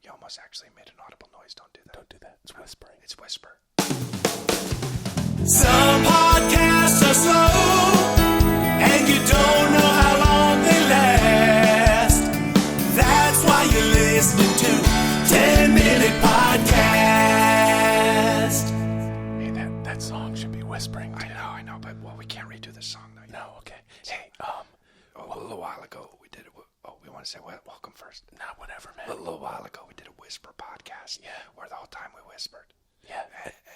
You almost actually made an audible noise. Don't do that. Don't do that. It's whispering. It's whisper. Some podcasts are slow, and you don't know how long they last. That's why you're listening to 10-Minute Podcast. Hey, that song should be whispering too. I know, but we can't redo this song though. No, okay. Hey, a little while ago we did it. Oh, we want to say welcome first. Not whatever, man. A little while ago we did a whisper podcast. Yeah. Where the whole time we whispered. Yeah,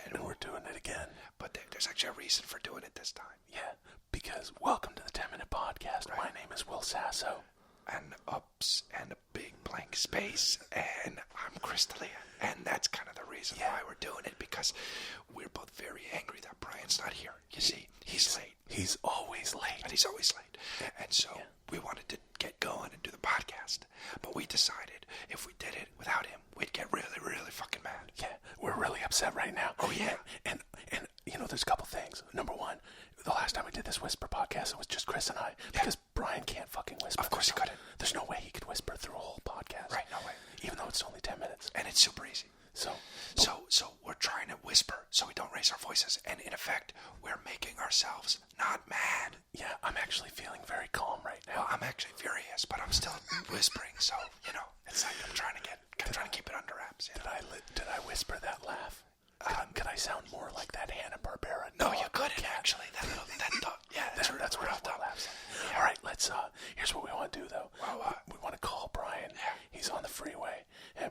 and we're doing it again. But there's actually a reason for doing it this time. Yeah, because welcome to the 10-Minute Podcast. Right. My name is Will Sasso. And ups and a big blank space, and I'm Crystalia. And that's kind of the reason why we're doing it, because we're both very angry that Bryan's not here. You see, he's late. He's always late. And he's always late. And so we wanted to get going and do the podcast. But we decided if we did it without him, we'd get really, really fucking mad. Yeah, we're really upset right now. Oh, yeah. And you know, there's a couple things. Number one, the last time we did this whisper podcast, it was just Chris and I. Because Bryan can't fucking whisper. Of course he couldn't. There's no way he could whisper through a whole podcast. Right, no way. Even though it's only 10 minutes. And it's super easy. So we're trying to whisper so we don't raise our voices. And in effect, we're making ourselves not mad. Yeah, I'm actually feeling very calm right now. Well, I'm actually furious, but I'm still whispering. So, you know, it's like I'm trying to keep it under wraps. Yeah. Did I whisper that laugh? Could I sound more like that Hanna-Barbara? No, you couldn't actually. That dog. Yeah, that's what rough dog. Laughs. Yeah. All right, let's. Here's what we want to do though. We want to call Bryan. Yeah. He's on the freeway,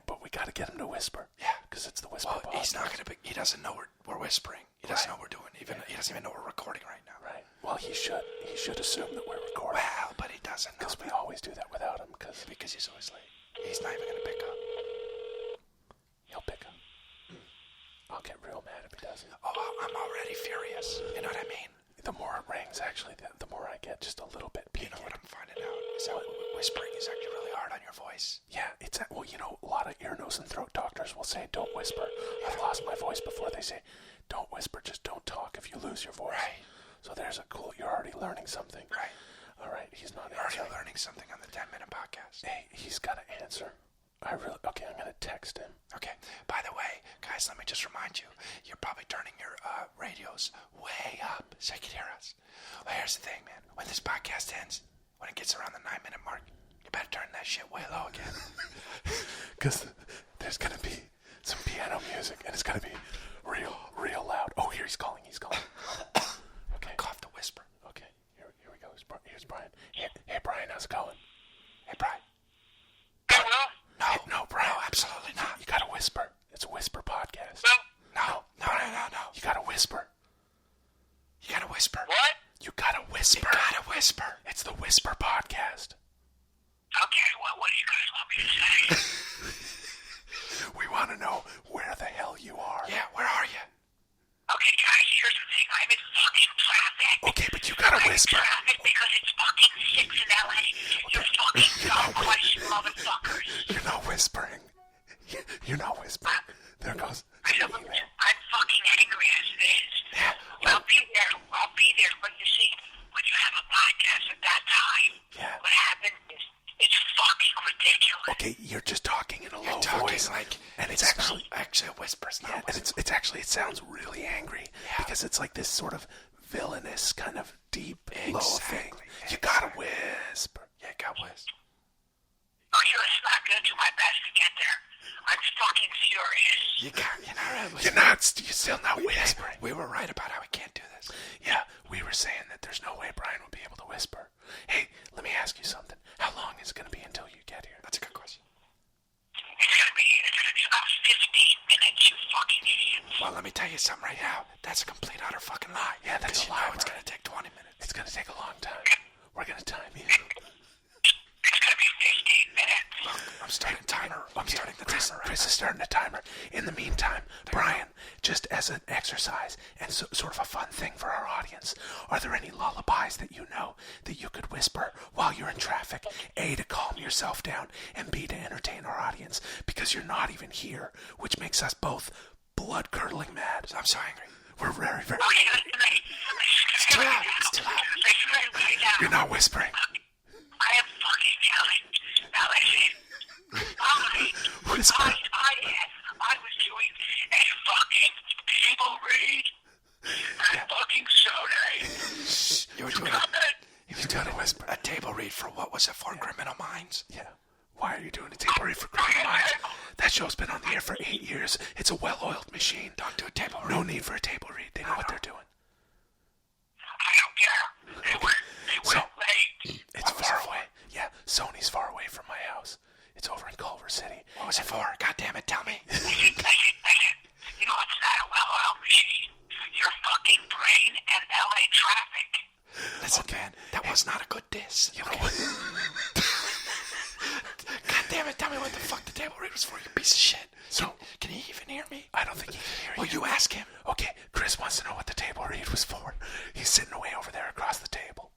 but we got to get him to whisper. Yeah, because it's the whisper. Well, he's not gonna be. He doesn't know we're whispering. He doesn't know what we're doing. He doesn't even know we're recording right now. Right. Well, he should assume that we're recording. Well, but he doesn't know. Because we always do that without him. Because he's always late. He's not even gonna pick up. He'll pick up. I'll get real mad if he doesn't. Oh, I'm already furious. You know what I mean? The more it rings, actually, the more I get just a little bit peaked. You know what I'm finding out? Is that whispering is actually really hard on your voice. Yeah, well, you know, a lot of ear, nose, and throat doctors will say, don't whisper. I've lost my voice before. They say, don't whisper, just don't talk if you lose your voice. Right. So there's you're already learning something. Right. All right, he's not You're answering. already learning something on the 10-Minute Podcast. Hey, he's got to answer. Okay, I'm going to text him. Okay. By the way, guys, let me just remind you, you're probably turning your radios way up so you can hear us. Well, here's the thing, man. When this podcast ends, when it gets around the 9-minute mark, you better turn that shit way low again. Because there's going to be some piano music, and it's going to be real loud. Oh, he's calling. Okay. Cough to whisper. Okay, here we go. Here's Bryan. Hey, Bryan, how's it going? Hey, Bryan. No, Bryan. No, absolutely not. You gotta whisper. It's a whisper podcast. No. You gotta whisper. You gotta whisper. What? You gotta whisper. You gotta whisper. It's the Whisper Podcast. Okay, well, what do you guys want me to say? We want to know where the hell you are. Yeah, where are you? Okay, guys, here's the thing. I'm in fucking traffic. Okay, but you gotta whisper. I'm in traffic because it's fucking 6 in L.A. You fucking dumb question motherfuckers. You're not whispering. You're not whispering. There goes the email. I'm fucking angry as it is. Yeah. I'll be there, but you see, when you have a podcast at that time, what happens is it's fucking ridiculous. Okay, you're just talking in a low voice. And it's actually a whisper. It's not a whisper. And it's actually, it sounds really angry. Yeah. Because it's like this sort of villainous kind of deep, low thing. You gotta whisper. Yeah, you gotta whisper. Okay, listen, I'm gonna do my best to get there. I'm fucking furious. You're still not whispering. We were right about how we can't do this. Yeah, we were saying that there's no way Bryan will be able to whisper. Hey, let me ask you something. How long is it going to be until you get here? That's a good question. It's gonna be about 15 minutes, you fucking idiot. Well, let me tell you something right now. That's a complete utter fucking lie. Yeah, that's a lie. It's going to take 20 minutes. It's going to take a long time. We're going to time you. It's gonna be 15 minutes. Look, I'm starting the timer. I'm starting the timer. Chris is starting the timer. In the meantime, Bryan, just as an exercise and sort of a fun thing for our audience, are there any lullabies that you know that you could whisper while you're in traffic? A, to calm yourself down, and B, to entertain our audience, because you're not even here, which makes us both blood-curdling mad. I'm so angry. We're very, very... Okay, It's too loud. It's too loud. You're not whispering. I am fucking yelling. Now listen. Fine. whisper. I was doing a fucking table read at fucking Shawna. You were doing You gotta whisper. a table read for what was it for? Criminal Minds? Yeah. Why are you doing a table read for Criminal Minds? That show's been on the air for 8 years. It's a well-oiled machine. Don't do a table read. No need for a table read. They know what they're doing. I don't care. They were late. It's far away. Yeah, Sony's far away from my house. It's over in Culver City. What was it for? God damn it, tell me. Listen. You know what's not a well-oiled machine? Your fucking brain and LA traffic. Listen, man, that was not a good diss. You know what? God damn it, tell me what the fuck the table read was for, you piece of shit. So, can he even hear me? I don't think he can hear you. Well, you ask him. Okay, Chris wants to know what the table read was for. He's sitting away over there across the table.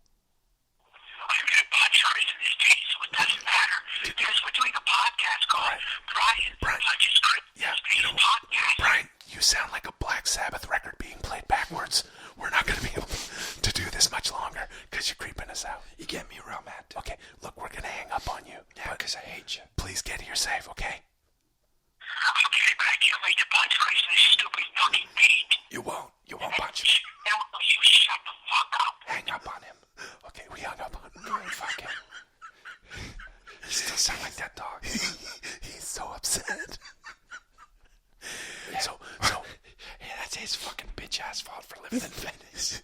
I'm gonna punch Chris in his teeth, so it doesn't matter. Because we're doing a podcast called Bryan Punches Chris Yeah, in his podcast. Brian, you sound like a Black Sabbath record being played backwards. We're not going to be able to do this much longer because you're creeping us out. You get me real mad. Okay, look, we're going to hang up on you. Yeah, because I hate you. Please get here safe, okay? Okay, but I can't wait to punch Chris in his stupid fucking teeth. You won't. You won't punch him. No, you shut the fuck up. Hang up on him. Okay, we hung up on him. Fuck him. You still sound like that dog. He's so upset. Yeah. So, yeah, that's his fucking bitch ass fault for living in Venice.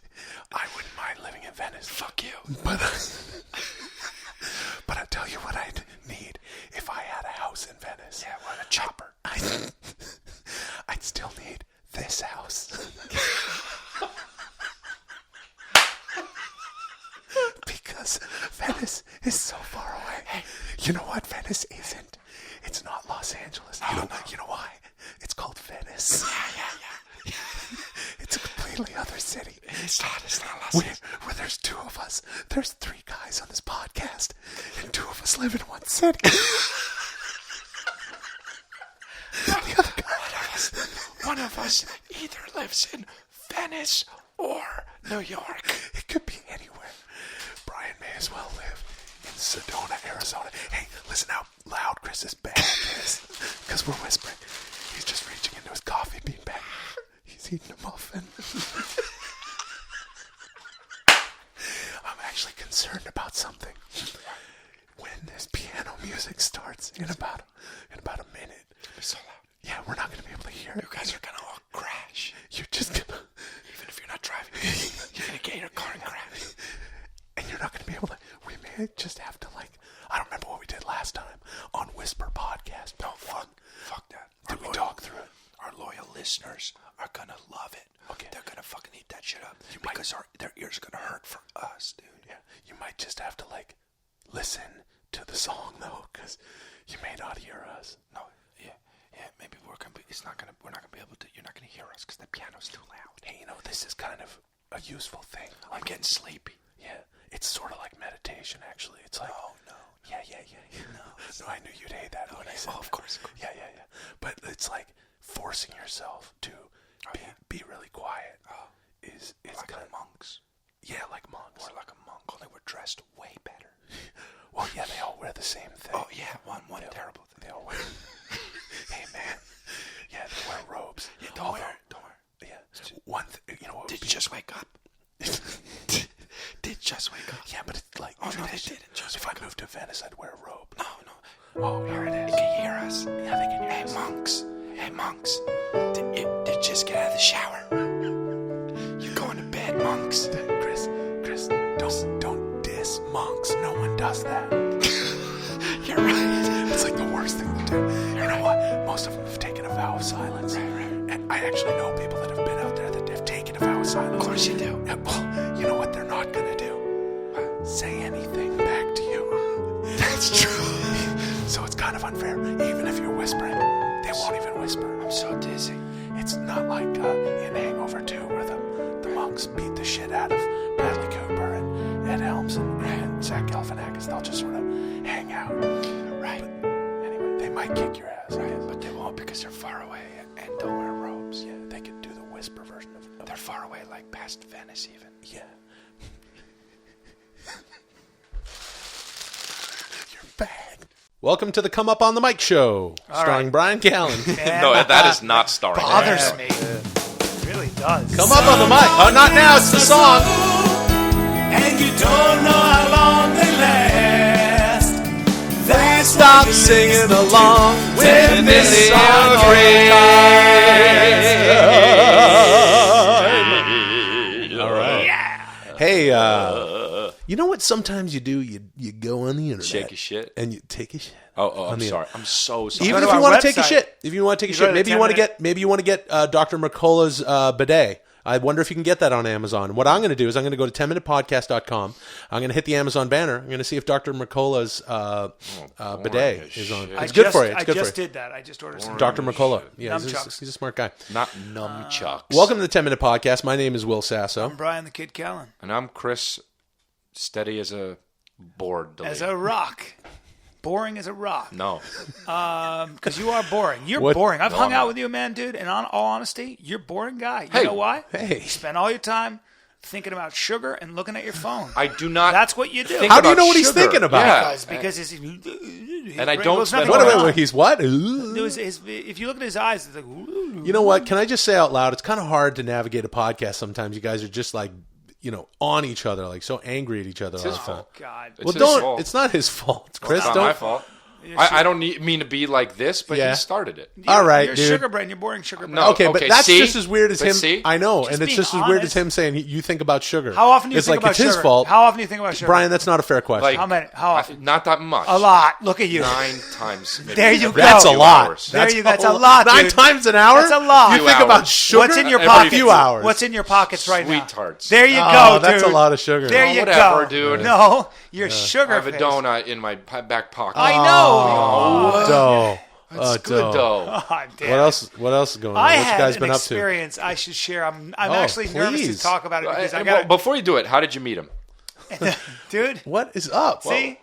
I wouldn't mind living in Venice. Fuck you. But I'll tell you what I'd need if I had a house in Venice. Yeah, what a chopper. I'd still need this house. Because Venice is so far away. You know what Venice isn't? It's not Los Angeles. You know why? It's called Venice. Yeah. It's a completely other city. It's not Los Angeles. Where there's 2 of us. There's 3 guys on this podcast. And 2 of us live in one city. The other guy. One of us either lives in Venice or New York. It could be anywhere. Brian may as well live in Sedona, Arizona. Hey, listen how loud Chris's bag is. Because we're whispering. He's just reaching into his coffee bean bag. He's eating a muffin. I'm actually concerned about something. When this piano music starts in about a minute. It's so loud. Yeah, we're not going to be able to hear it. You guys are gonna all crash. You're just gonna... Even if you're not driving, you're gonna get in your car and crash. And you're not going to be able to... We may just have to, I don't remember what we did last time on Whisper Podcast. No, fuck that. Did we talk through it? Our loyal listeners are gonna love it. Okay. They're gonna fucking eat that shit up. Because their ears are gonna hurt for us, dude. Yeah. You might just have to, listen to the song, though, because you may not hear us. No, yeah. Maybe we're not gonna be able to. You're not gonna hear us because the piano's too loud. Hey, this is kind of a useful thing. I'm getting sleepy. Yeah. It's sort of like meditation, actually. It's like... No. Yeah. No, I knew you'd hate that when I said of course. Yeah. But it's like forcing yourself to be really quiet. Is like kind of... monks. Yeah, like monks. Or like a monk, only we're dressed way better. Well, yeah, they all wear the same thing. Oh, yeah, one terrible thing. They all wear... Hey, man. Yeah, they wear robes. Yeah, don't wear. Yeah. One thing, what Did would you just wake up? Did just wake up? Yeah, but it's like... Oh, no, they didn't just If I moved to Venice, I'd wear a robe. No. Oh, here it is. Can you hear us? Yeah, they can hear us. Hey, monks. Did you just get out of the shower? You going to bed, monks? Chris, don't diss monks. No one does that. You're right. It's like the worst thing to do. You know what? Most of them have taken a vow of silence. Right. And I actually know people that have been out there that have taken a vow of silence. Of course you do. And, well, you know what they're not going to do? Say anything back to you. That's true. So it's kind of unfair. Even if you're whispering, they won't even whisper. I'm so dizzy. It's not like in Hangover 2 where the monks beat the shit out of Bradley Cooper and Ed Helms and Zach Galifianakis. They'll just sort of hang out. Right. But anyway, they might kick your ass. Right, but they won't because they're far away and don't wear robes. Yeah, they could do the whisper version of it. They're far away, like past Venice even. Yeah. Your bag. Welcome to the Come Up on the Mic show, starring Bryan Callen. No, that is not starring. Bothers me. It really does. Come up on the mic. Oh, not now. It's the song. And you don't know how long they last. That's Stop singing along with this song. All right. Hey, you know what sometimes you do? You go on the internet. Shake your shit. And you take a shit. Oh, I'm sorry. I'm so sorry. Even Go if to you our want to take a website. shit. If you want to take a shit. go to Maybe the you want to 10-minute get Dr. Mercola's bidet. I wonder if you can get that on Amazon. What I'm going to do is I'm going to go to 10minutepodcast.com. I'm going to hit the Amazon banner. I'm going to see if Dr. Mercola's bidet is on. It's good for you. It's good I just for you. did that. I just ordered some. Dr. Mercola. Yeah, Nunchucks. he's a smart guy. Not nunchucks. Welcome to the 10 Minute Podcast. My name is Will Sasso. I'm Bryan the Kid Callen. And I'm Chris, steady as a board. As a rock. Boring as a rock. No. Because you are boring. You're What? boring. I've No, hung I'm out not. with you, man, dude. And on all honesty, you're a boring guy. You Hey. know why? Hey. You spend all your time thinking about sugar and looking at your phone. I do not. That's what you do. think How do you about know what he's sugar. thinking about? Yeah. Because it's, And I don't spend- Wait, he's what? If you look at his eyes, it's like, ooh. You know what? Can I just say out loud? It's kind of hard to navigate a podcast sometimes. You guys are just like, on each other, like so angry at each other. It's his all the time. fault. God. It's Well, his don't. fault. It's not his fault, Chris. It's not don't. my fault. I don't mean to be like this, but Yeah. he started it. All right, You're a dude. sugar brain. You're boring sugar brain. No. Okay, but Okay, that's see? just as weird as But him. see? I know, Just and it's being just as weird as honest. him saying you think about sugar. How often do you it's think like about it's sugar? his fault. How often do you think about sugar? Brian, that's not a fair question. Like- How many? How often? Not that much. A lot. Look at you. 9 times. Maybe. There you go. That's a Few lot. hours. There you go. That's a lot, 9 dude. times an hour. That's a lot. You Few think hours. about sugar. What's in your Every pockets? few hours. What's in your pockets right now? Sweethearts. There you Oh, go, that's dude. a lot of sugar. There Oh, you whatever, go. dude. No, you're sugar I have a face. donut in my back pocket. I know. Dough. It's good though. Oh, damn. What else? What else is going on? I What you had guys an been up to? experience I should share. I'm Oh, actually nervous please. to talk about it because I Well, got before you do it, how did you meet him? dude. What is up? See,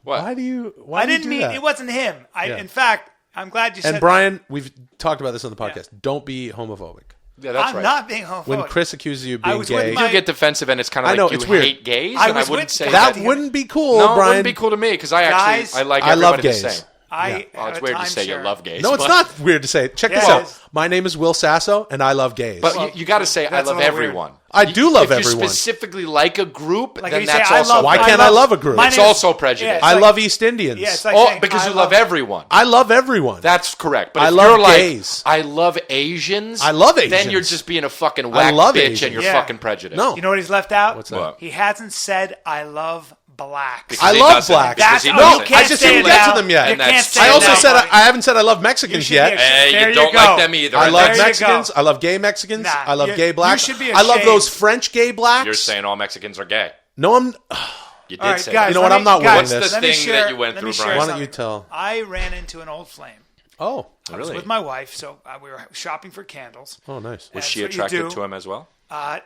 What? Why do you? Why I do you didn't do mean that? it wasn't him. Yeah. In fact, I'm glad you said. And Brian, we've talked about this on the podcast. Don't be homophobic. Yeah, that's I'm right. not being homophobic. When Chris accuses you of I being was with gay, my- You get defensive, and it's kind of I like know, you it's weird. hate gays, I and I was wouldn't with say that guys. wouldn't be cool, No, it Brian. wouldn't be cool to me because I Guys, like I love everybody gays. the same. I Oh, have it's a weird to say you timeshare. love gays. No, it's but- not weird to say. Check this Yeah, out. it is. My name is Will Sasso, and I love gays. But you got to say I That's a love little weird. everyone. I do love if everyone. you specifically like a group, Like then if you say, that's I also love- Why can't I love a group? My It's name is- also prejudice. Yeah, it's I like- love East Indians. Yeah, it's like Oh, saying, because I you love everyone. I love everyone. That's correct. But I if love you're like, gays. I love Asians. I love Then you're Asians. just being a fucking whack love bitch Asians. and you're Yeah. fucking prejudiced. No. You know what he's left out? What's that? What? He hasn't said I love blacks. Because I he love doesn't. blacks. Because That's he oh, doesn't. you can't I just say didn't it get to now. them yet. You And can't that's say I it also now, said buddy. I haven't said I love You Mexicans should yet. be Hey, There you don't go. like them either. I and love There you Mexicans. go. I love gay Mexicans. Nah, I love you- gay blacks. you should be I love ashamed. those French gay blacks. You're saying all Mexicans are gay. No, I'm. You did All right, say guys, that. You know what? let I'm not me- winning guys, this. let me thing share- that you went let me through, share Brian? Why don't you something. tell? I ran into an old flame. Oh, I was with my wife, so we were shopping for candles. oh, nice. Was That's she what you attracted do. to him as well?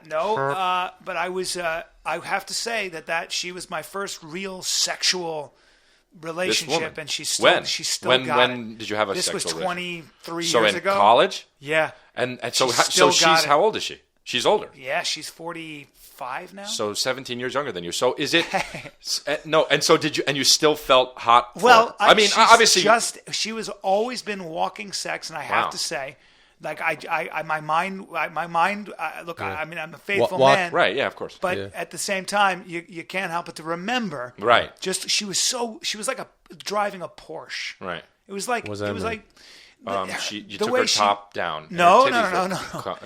No, but I was. I have to say that she was my first real sexual relationship, woman. and she's still When? she's still When- got when it. did you have a This was sexual 23 So years in ago. college? Yeah, And so She's so still got she's it. how old is she? She's older. yeah, she's 45 now. So 17 years younger than you. So is it no? And so did you? And you still felt hot? For well, her? I mean, she's obviously, she was always been walking sex, and I have Wow. to say, like my mind. Look, I mean, I'm a faithful Walk- man, right? Yeah, of course. But Yeah. at the same time, you can't help but to remember. Right. Just she was like driving a Porsche. Right. It was like What does that it was mean? like You the took way her she- top down. No, Her no, titties no, were- no.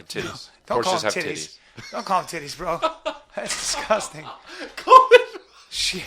Titties. Don't call Porsches them have titties. titties. Don't call them titties, bro. That's disgusting. She,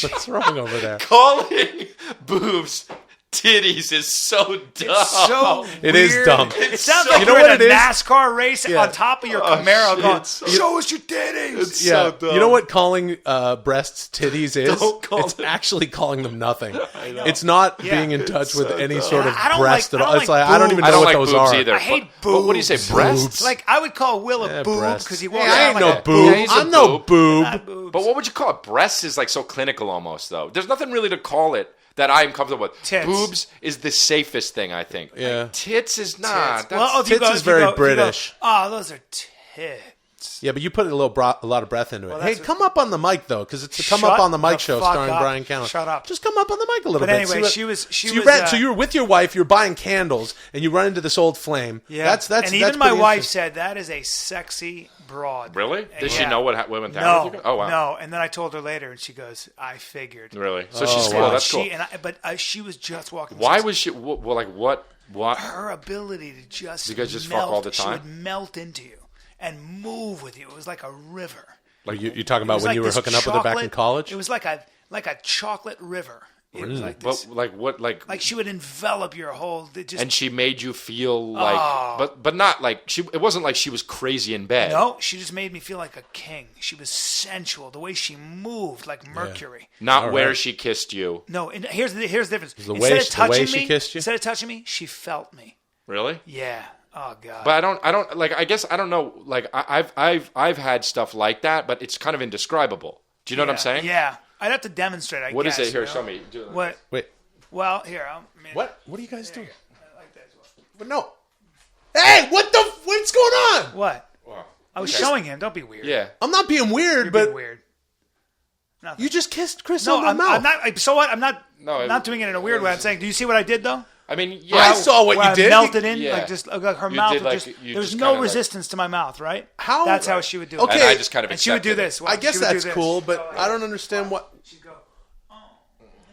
What's wrong over there? Calling boobs titties is so dumb. so It is weird. dumb. It sounds so- like You know you're what in a it is? NASCAR race Yeah. on top of your Camaro shit. going, So- show us your titties. It's Yeah, so dumb. you know what calling breasts titties is? Don't call It's them- actually calling them nothing. It's not Yeah. being in touch with any sort of I don't breast like- at I all. don't It's like like I don't even boobs. know I don't what like those boobs are. either. I hate But what do you say? boobs. Breasts? Like I would call Will a Yeah, boob breasts. because he Hey, walks I around ain't like no a boob. he's a I'm no boob. boob. Not boobs. But what would you call it? Breasts is like so clinical almost, though. There's nothing really to call it that I'm comfortable with. Tits. Boobs is the safest thing, I think. Yeah. Tits is not. Well, if you Tits go- is if you very go- if you go, British. Oh, those are tits. Yeah, but you put a lot of breath into it. Well, Hey, that's come up on the mic though, because it's a come Shut up on the mic the show fuck starring up. Bryan Callen. Shut up. Just come up on the mic a little But bit. anyway, See she what- was. so you were with your wife. You're buying candles, and you run into this old flame. Yeah. That's and even that's my pretty wife interesting. said that is a sexy broad. Really? Did she Yeah. know what went down No, with you? Oh wow. no. And then I told her later, and she goes, "I figured." Really? So she's cool. wow. That's cool. But she was just walking. Why She's- was she? Well, like what? What? her ability to just You guys just melt, fuck all the She time? would melt into you and move with you. It was like a river. Like you're talking It about was when like you were this hooking up with her back in chocolate- college. It was like a chocolate river. It was like this. But like what? Like Like she would envelop your whole. Just and she made you feel like, but not like she. It wasn't like she was crazy in bed. no, she just made me feel like a king. She was sensual. The way she moved, like Mercury. Not All where right. she kissed you. No, and here's the difference. the way she kissed you? Instead of touching me, she felt me. Really? Yeah. Oh God. But I don't like. I guess I don't know. Like I've had stuff like that, but it's kind of indescribable. Do you know what I'm saying? Yeah. I'd have to demonstrate. I What guess, is it? Here, you know? show me. Do it. What? Wait, Well, here. what? What are you guys doing? But no. Hey, what's going on? What? Wow. I was Okay. showing him. Don't be weird. Yeah. I'm not being weird, You're but being weird. you just kissed Chris No, on the I'm mouth. not. So what? I'm not. No, it- not doing it in a weird way. I'm saying. Do you see what I did though? I mean, yeah. I saw what Where you I did. melted in, Yeah. like just like her You mouth. did, Would like, just, you there was just no kinda, like- resistance to my mouth, right? How- That's how she would do it. Okay. And I just kind of And she would do accepted it. this. I guess She would do that's this. cool, but I don't understand what. She'd go,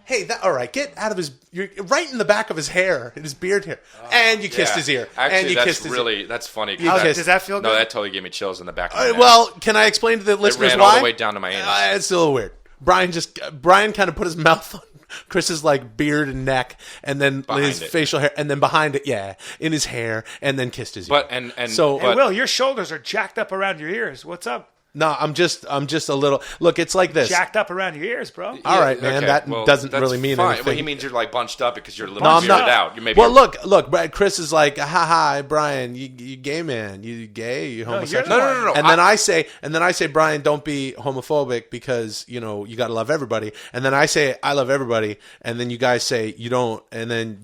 Hey, all right, get out of his. You're right in the back of his hair, in his beard hair, and you kissed Yeah. his ear. Actually, and you that's kissed his really ear. that's funny. You How- kissed- does that feel good? No, that totally gave me chills in the back of my neck. Well, can I explain to the it listeners ran why? all the way down to my anus. It's still a little weird. Brian kind of put his mouth on Chris's like beard and neck, and then Behind his it. facial hair, and then behind it, in his hair, and then kissed his ear. But and So- Hey, but, Will, your shoulders are jacked up around your ears. What's up? no, I'm just a little. Look, it's like this. Jacked up around your ears, bro. All right, man. okay, That well, doesn't that's really mean fine. anything. Well, he means you're like bunched up because you're a little No, I'm weirded not. out. You maybe Well, look, Brad, Chris is like, hi, Brian, you gay man, you gay, you homosexual. you're the No. And then I say, Brian, don't be homophobic because you got to love everybody. And then I say, I love everybody. And then you guys say you don't. And then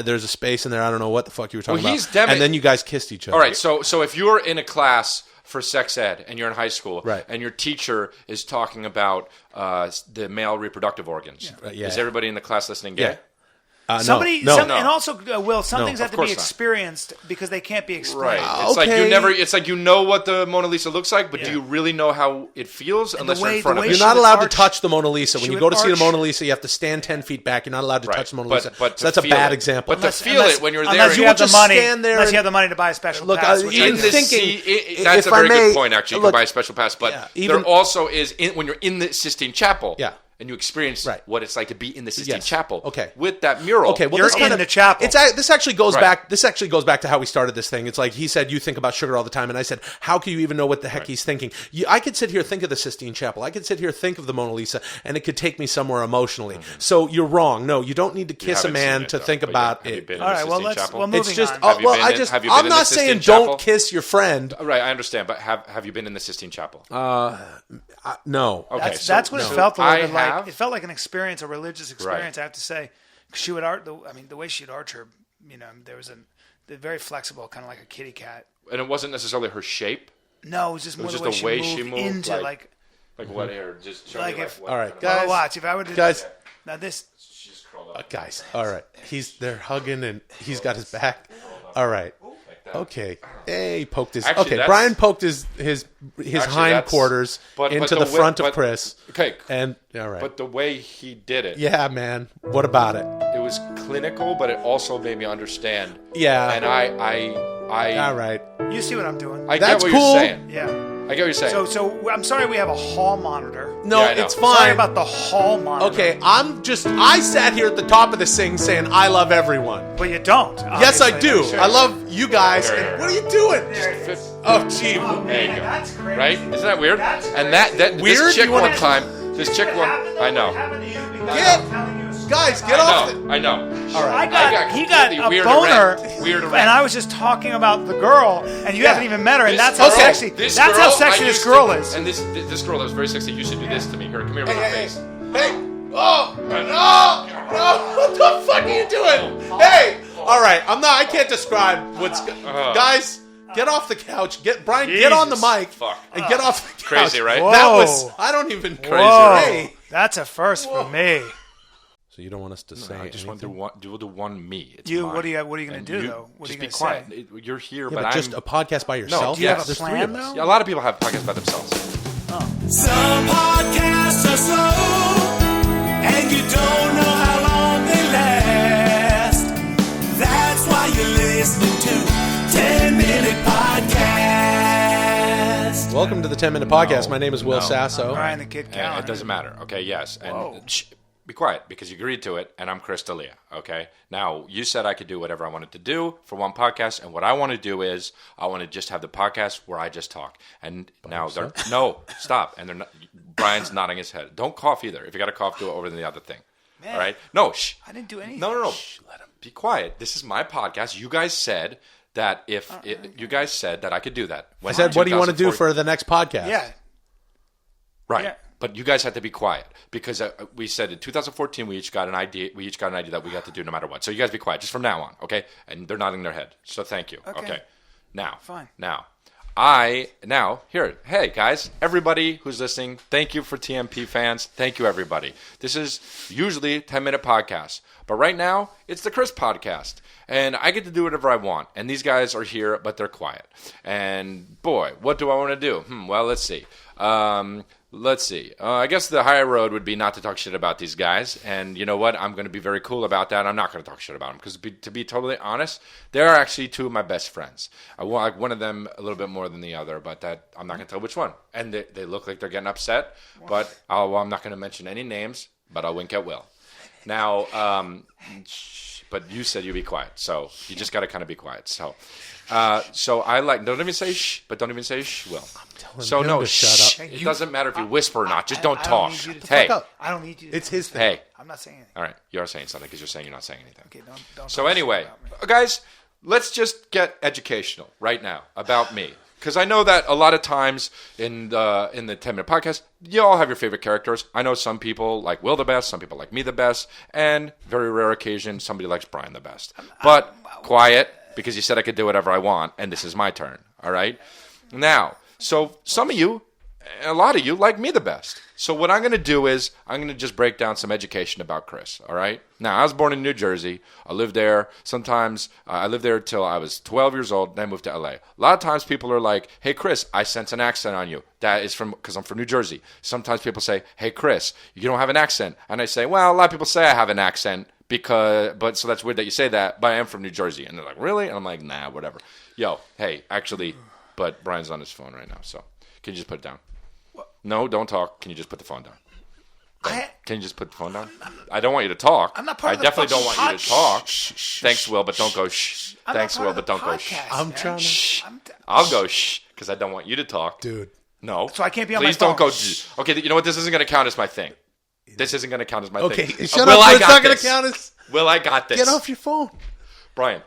there's a space in there. I don't know what the fuck you were talking Well, he's about. And then you guys kissed each other. All right, so if you're in a class for sex ed and you're in high school, Right. and your teacher is talking about the male reproductive organs, Yeah. is everybody in the class listening gay? Yeah. Somebody, no. and also, Will, some things of have to be course not. experienced because they can't be Right. explained. It's like okay. you never. It's like you know what the Mona Lisa looks like, but Yeah. do you really know how it feels unless you're way- in front the of way it? You're she not would allowed to arch- touch the Mona Lisa. When she you would go to see the arch- Mona Lisa, you have to stand 10 feet back. You're not allowed to touch the Mona Lisa. But So that's a to feel bad it. example. But to feel it when you're there, Unless you you have the just money, stand there unless and- you have the money to buy a special Look, pass. Which I in do. the thinking- that's a if I very may- good point. Actually, you look, can buy a special pass, but yeah, there even- also is when you're in the Sistine Chapel, Yeah. and you experience Right. what it's like to be in the Sistine Yes. Chapel, Okay. with that mural. Okay, well, You're this in kind of, the chapel. This actually goes Right. back. This actually goes back to how we started this thing. It's like he said, "You think about sugar all the time," and I said, "How can you even know what the heck he's thinking?" I could sit here think of the Sistine Chapel. I could sit here think of the Mona Lisa, and it could take me somewhere emotionally. So you're wrong. No, you don't need to kiss a haven't seen man it, to though, think but about have you it. been in All the right, well, Sistine let's. Chapel? Well, moving It's just, on. Have you well, been I in- just, have you been I'm in the not saying Sistine Chapel? don't kiss your friend. Right, I understand, but have you been in the Sistine Chapel? No. Okay, That's what it felt a little bit like. have. It felt like an experience, a religious experience. I have to say, 'cause she would art. The way she'd arch her, there was they're very flexible, kind of like a kitty cat. And it wasn't necessarily her shape, No, it was just more was the just way the way she she moved moved, into like what hair? Just show Like me if- what All right, kind of- guys. Well, watch if I would Guys, now this. She's curled up. guys. All right. They're hugging, and he's got his back. All right. Okay. Hey, he poked his. Actually, Okay, that's- Brian poked his Actually, hindquarters but into the the way- front of but- Chris. Okay, And all right. but the way he did it, Yeah, man. What about it? it was clinical, but it also made me understand. Yeah. And I All right. You see what I'm doing? I That's get what cool. you're saying. Yeah. I get what you're saying. So I'm sorry we have a hall monitor. No, Yeah, I know. it's Sorry fine. about the hall monitor. Okay, I sat here at the top of this thing saying I love everyone. But you don't. Yes, I obviously. do. Sure. I love you guys. Here, And here. what are you doing? Fit- Oh, gee. Oh, There you man, go. that's crazy. Right? Isn't that weird? That's And that Weird? this chick You wanna- one time, this chick one, I know, Guys, get off the. I know. All right. He got completely a weird boner, erect. Weird erect. and I was just talking about the girl, and you Yeah. haven't even met her, and This that's how girl- sexy. this That's how girl, sexy I this used girl to- is. And this girl that was very sexy used to do this to me. Here, come here with your face. Hey! Oh! No! What the fuck are you doing? Hey! All right, I can't describe what's. Guys, Get off the couch. Get on the mic. Fuck. And get off the couch. Crazy, right? Whoa. That was, I don't even. Crazy, Whoa. right? Hey. That's a first for me. So you don't want us to say I just want to anything? do one. We'll do one me. It's You, mine. what are you going to And do though? What are just you be going to quiet. say? You're here, Yeah, but but just I'm. a podcast by yourself? do you have a There's three plan, of us. though? Yeah, a lot of people have podcasts by themselves. Some podcasts are slow, and you don't know how long they last. That's why you're listening to 10-Minute Podcast. Welcome to the 10-Minute Podcast. My name is Will No. Sasso. Brian the Kid And Callen. it doesn't matter. Okay, yes. And Whoa. be quiet because you agreed to it, and I'm Chris D'Elia. Okay? Now, you said I could do whatever I wanted to do for one podcast, and what I want to do is I want to just have the podcast where I just talk. And now they're... No, stop. And they're not... Brian's nodding his head. Don't cough either. If you got to cough, do it over the other thing. Man. All right? No, shh. I didn't do anything. No. Shh, let him be quiet. This is my podcast. You guys said that you guys said that I could do that. I said, what do you want to do for the next podcast? Yeah. Right. Yeah. But you guys had to be quiet because we said in 2014 we each got an idea. We each got an idea that we got to do no matter what. So you guys be quiet just from now on, okay? And they're nodding their head. So thank you. Okay. Now. Fine. Hey guys, everybody who's listening, thank you for TMP fans. Thank you everybody. This is usually 10-minute podcast, but right now it's the Chris podcast, and I get to do whatever I want. And these guys are here, but they're quiet. And boy, what do I want to do? Well, let's see. I guess the higher road would be not to talk shit about these guys. And you know what? I'm going to be very cool about that. I'm not going to talk shit about them because, to be totally honest, they're actually two of my best friends. I like one of them a little bit more than the other, but that I'm not going to tell which one. And they look like they're getting upset, but I'm not going to mention any names, but I'll wink at Will. Now, but you said you'd be quiet, so you just got to kind of be quiet. So I like, don't even say shh, but don't even say shh, Will. So him no, to shut shh. up. It doesn't matter if you whisper or not. Just don't I talk. need you to Hey, fuck up. I don't need you to It's his thing. hey. I'm not saying anything. All right, you are saying something because you're saying you're not saying anything. Okay, don't So talk anyway, shit about me. guys, let's just get educational right now about me. Because I know that a lot of times in the 10-minute podcast, you all have your favorite characters. I know some people like Will the best, some people like me the best, and very rare occasion, somebody likes Brian the best. But quiet, because you said I could do whatever I want, and this is my turn, all right? Now, so some of you, a lot of you, like me the best. So what I'm going to do is I'm going to just break down some education about Chris, all right? Now, I was born in New Jersey. I lived there. Sometimes I lived there till I was 12 years old, then I moved to LA. A lot of times people are like, hey, Chris, I sense an accent on you. That is because I'm from New Jersey. Sometimes people say, hey, Chris, you don't have an accent. And I say, well, a lot of people say I have an accent, so that's weird that you say that, but I am from New Jersey. And they're like, really? And I'm like, nah, whatever. Yo, hey, actually, but Brian's on his phone right now, so can you just put it down? No, don't talk. Can you just put the phone down? Can you just put the phone down? I don't want you to talk. I'm not part of the definitely don't want fucking you to talk. Shh. Thanks, Will, but don't go shh. I'm Thanks, not part Will, of the but don't go shh. podcast, I'm man. trying to... Shh. I'll go shh because I don't want you to talk. Dude. No. So I can't be on my Please don't phone. go shh. Okay, you know what? This isn't going to count as my thing. This isn't going to count as my Okay, thing. shut Will, up. I It's got not going this. to count as... Will, I got this. Get off your phone. Brian.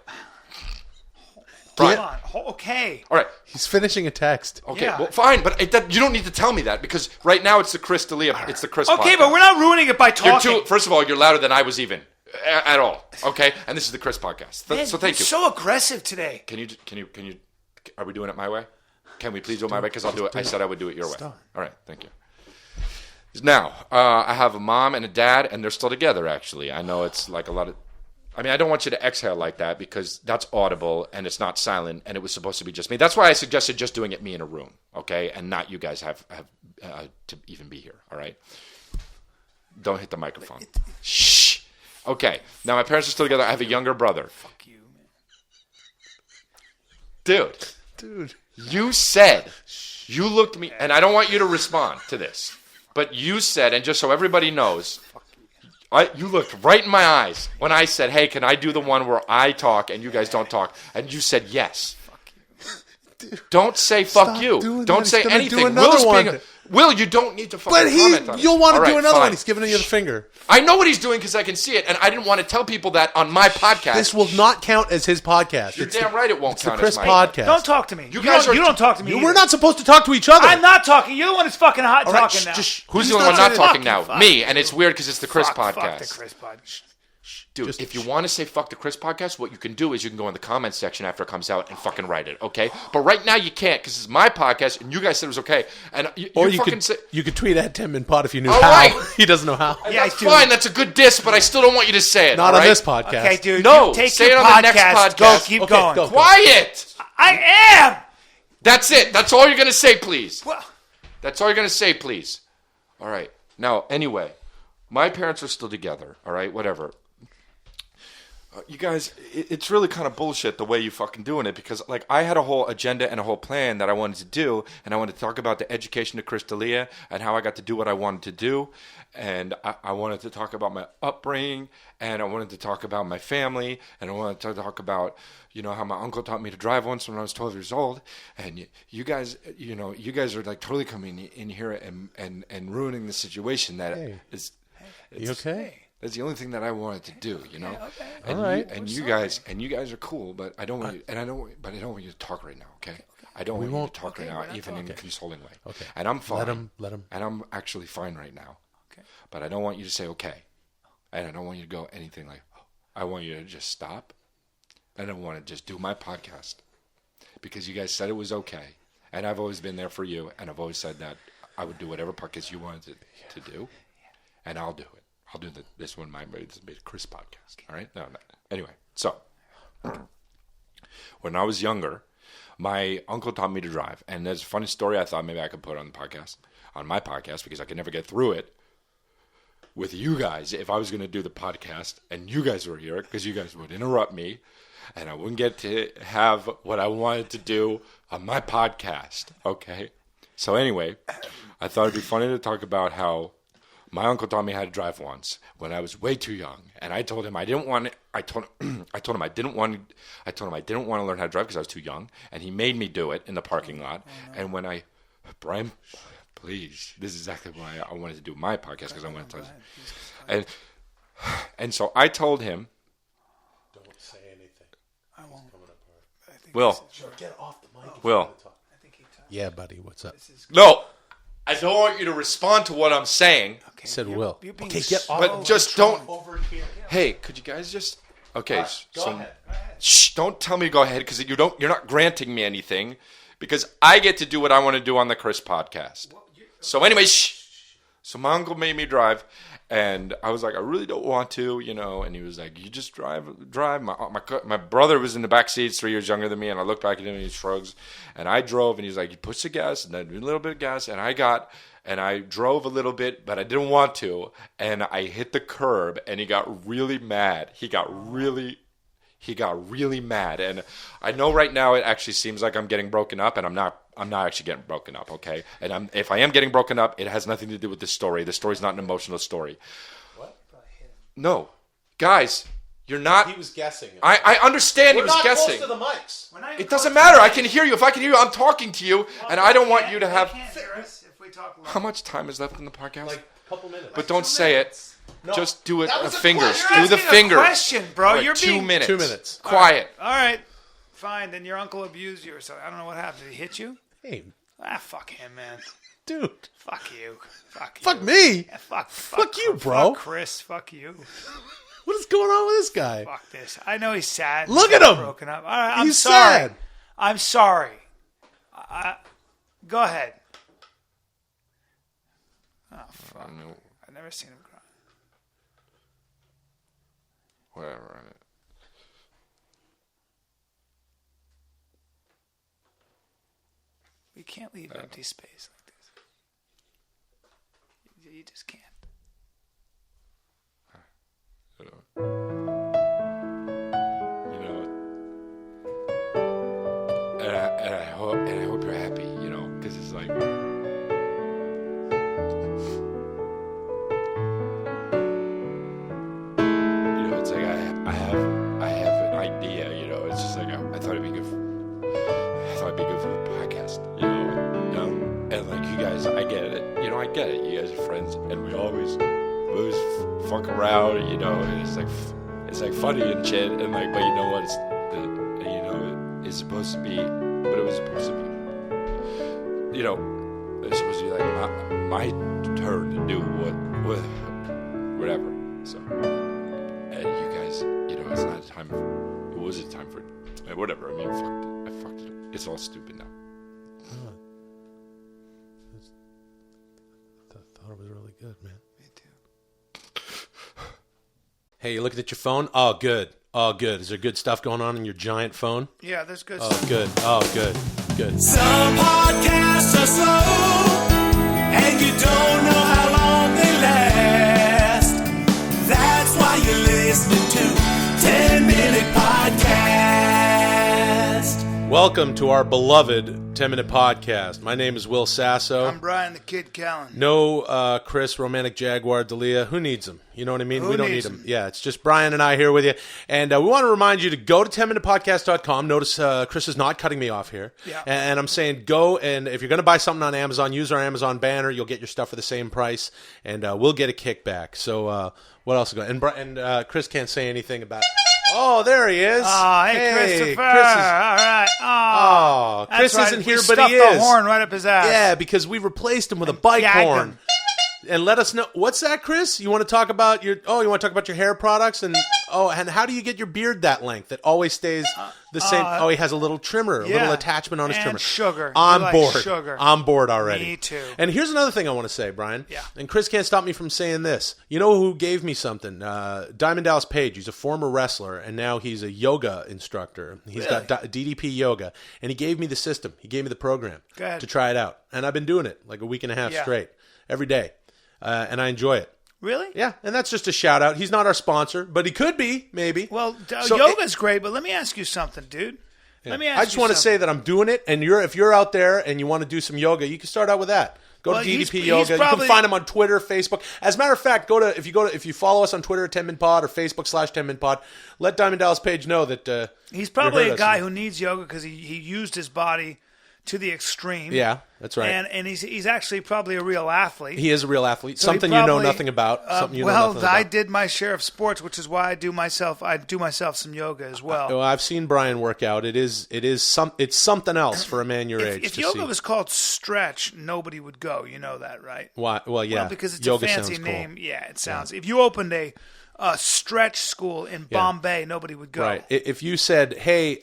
Hold on. Okay. All right. He's finishing a text. Okay, Yeah. well, fine, but you don't need to tell me that because right now it's the Chris D'Elia. It's the Chris Okay, podcast. but we're not ruining it by You're talking. first of all, you're louder than I was even at all. Okay, and this is the Chris podcast. Man, So thank you're you. so aggressive today. Can you? Are we doing it my way? Can we please do it my way? Because I'll do it. I said I would do it your way. Stop. All right, thank you. Now, I have a mom and a dad, and they're still together. Actually, I know it's like a lot of. I mean, I don't want you to exhale like that because that's audible and it's not silent, and it was supposed to be just me. That's why I suggested just doing it me in a room, okay, and not you guys have to even be here. All right. Don't hit the microphone. Shh. Okay. Now my parents are still together. I have a younger brother. Fuck you, man. Dude. You said, you looked at me, and I don't want you to respond to this, but you said, and just so everybody knows, you looked right in my eyes when I said, hey, can I do the one where I talk and you guys don't talk? And you said yes. Don't say fuck Stop you. doing Don't that. say He's gonna anything. do another Will's being one. Will, you don't need to fucking But comment on it. you'll want to All do right, another fine. one. He's giving you the finger. I know what he's doing because I can see it, and I didn't want to tell people that on my podcast. This will not count as his podcast. You're It's damn right it won't it's the count Chris as my podcast. Don't talk to me. You guys you don't talk to me. We're either. not supposed to talk to each other. I'm not talking. You're the one that's fucking hot All right, talking now. just Who's He's the only one not saying- talking now? Fuck. Me, and it's weird because it's the Chris Fuck podcast. the Chris podcast. Dude, if you want to say fuck the Chris podcast, what you can do is you can go in the comments section after it comes out and fucking write it, okay? But right now you can't because it's my podcast and you guys said it was okay. And Or you fucking could say, you could tweet at Tim and Pod if you knew All how. right. He doesn't know how. Yeah, that's fine. That's a good diss, but I still don't want you to say it. Not all on right? this podcast. Okay, dude. No, you take say your it on the next podcast. Go, keep Okay, going. go. Quiet! I am. That's it. That's all you're going to say, please. Well, That's all you're going to say, please. All right. Now, anyway, my parents are still together, all right? Whatever. You guys, it's really kind of bullshit the way you fucking doing it because, like, I had a whole agenda and a whole plan that I wanted to do, and I wanted to talk about the education of Chris D'Elia and how I got to do what I wanted to do, and I wanted to talk about my upbringing, and I wanted to talk about my family, and I wanted to talk about, you know, how my uncle taught me to drive once when I was 12 years old, and you guys, you know, you guys are, like, totally coming in here and ruining the situation that is... You okay? That's the only thing that I wanted to do, you know. okay. And All right. you guys are cool, but I don't want you, I don't want you to talk right now, okay? I don't want you to talk right now, even in a consoling way. Okay. And I'm fine. Let him. And I'm actually fine right now. Okay. But I don't want you to say okay, and I don't want you to go anything like. I want you to just stop. I don't want to just do my podcast because you guys said it was okay, and I've always been there for you, and I've always said that I would do whatever podcast you wanted to do, and I'll do it. I'll do this one. This will be the Chris podcast. All right. No. Anyway, so when I was younger, my uncle taught me to drive, and there's a funny story I thought maybe I could put on my podcast, because I could never get through it with you guys if I was going to do the podcast, and you guys were here because you guys would interrupt me, and I wouldn't get to have what I wanted to do on my podcast. Okay. So anyway, I thought it'd be funny to talk about how my uncle taught me how to drive once when I was way too young, and I told him I didn't want. I told him I didn't want to learn how to drive because I was too young, and he made me do it in the parking lot. And when Brian, please, this is exactly why I wanted to do my podcast because I wanted to. And so I told him. Don't say anything. I won't. Will. Get off the mic. Will. Yeah, buddy. What's up? No. I don't want you to respond to what I'm saying. He said Will. Okay, get off. But just don't. Over here. Hey, could you guys just? Okay, Go ahead. Shh, don't tell me to go ahead because you're not granting me anything because I get to do what I want to do on the Chris podcast. So anyway, shh. So my uncle made me drive, and I was like, I really don't want to, you know. And he was like, you just drive. My brother was in the back seat, 3 years younger than me, and I looked back at him and he shrugs. And I drove, and he's like, you push the gas, and then do a little bit of gas, and I drove a little bit, but I didn't want to, and I hit the curb, and he got really mad. He got really mad, and I know right now it actually seems like I'm getting broken up, and I'm not actually getting broken up, okay? And if I am getting broken up, it has nothing to do with this story. The story's not an emotional story. What? No. Guys, you're not... He was guessing. I understand he was guessing. We're not close to the mics. It doesn't matter. I can hear you. If I can hear you, I'm talking to you, and I don't want you to have... If we talk How much time is left in the podcast? Like a couple minutes. But don't say it. No, Just do it that with was a fingers. question. Do the Asking a fingers. question, bro. All right, You're 2 being- minutes. 2 minutes. Quiet. All right, fine. Then your uncle abused you or something. I don't know what happened. Did he hit you? Hey, Fuck him, man. dude. Fuck you. Fuck you. Fuck me. Yeah, fuck you, bro. Fuck Chris. Fuck you. What is going on with this guy? Fuck this. I know he's sad. Look He's at him. Broken up. All right, I'm He's sorry. sad. I'm sorry. Go ahead. Oh fuck! I've never seen him cry. Whatever. We can't leave empty space like this. You just can't. You know, and I hope you're happy. You know, because it's like. You know, it's like I have an idea. You know, it's just like I thought it'd be good. I thought it'd be good for the podcast. You know, and like you guys, I get it. You know, I get it. You guys are friends, and we always fuck around. You know, and it's like funny and shit, and like, but you know what? It's supposed to be, but it was supposed to be. You know, it's supposed to be like my turn to do whatever. So, and you It's not a time for. It was a time for. Whatever. I mean, I fucked it. It's all stupid now. I thought it was really good, man. Me too. Hey, you looking at your phone? Oh, good. Oh, good. Is there good stuff going on in your giant phone? Yeah, there's good Oh, stuff. good. Oh, good. Good. Some podcasts are slow, and you don't know how long they last. That's why you're listening to 10-Minute Podcast. Welcome to our beloved 10-Minute Podcast. My name is Will Sasso. I'm Bryan the Kid Callen. No Chris, Romantic Jaguar, D'Elia. Who needs him? You know what I mean? Who We don't need needs him. him? Yeah, it's just Bryan and I here with you. And we want to remind you to go to 10minutepodcast.com. Notice Chris is not cutting me off here. Yeah. And I'm saying go, and if you're going to buy something on Amazon, use our Amazon banner. You'll get your stuff for the same price, and we'll get a kickback. So what else is going on? And Chris can't say anything about... Oh, there he is. Oh, hey, Christopher. Chris is... All right. Oh, That's Chris right. isn't We here, but he stuffed is. the horn right up his ass. Yeah, because we replaced him with a bike gagged horn. him. And let us know, what's that, Chris? You want to talk about your hair products? And how do you get your beard that length? It always stays the same. He has a little trimmer, a little attachment on his and trimmer. sugar. On I like board. sugar. On board already. Me too. And here's another thing I want to say, Bryan. Yeah. And Chris can't stop me from saying this. You know who gave me something? Diamond Dallas Page. He's a former wrestler, and now he's a yoga instructor. He's got DDP Yoga, and he gave me the system. He gave me the program Go ahead. to try it out. And I've been doing it like a week and a half Yeah. straight, every day. And I enjoy it. Really? Yeah, and that's just a shout out. He's not our sponsor, but he could be, maybe. Well, So yoga's great, but let me ask you something, dude. Let me ask you I just want to say that I'm doing it, and if you're out there and you want to do some yoga, you can start out with that. Go Well, to he's- DDP he's Yoga. You probably- can find him on Twitter, Facebook. As a matter of fact, if you follow us on Twitter at 10minpod or Facebook /10minpod, let Diamond Dallas Page know that He's probably you heard a us. guy who needs yoga because he used his body to the extreme. Yeah, that's right. And he's actually probably a real athlete. He is a real athlete. So he Something you know probably- nothing about. Something you know well, nothing about. I did my share of sports, which is why I do myself some yoga as well. Well, I've seen Bryan work out. It's something else for a man your age. If to yoga see. was called stretch, nobody would go. You know that, right? Why? Well, yeah, Well, because it's yoga a fancy sounds cool. name. Yeah, it sounds. If you opened a stretch school in Bombay, nobody would go. Right. If you said, hey,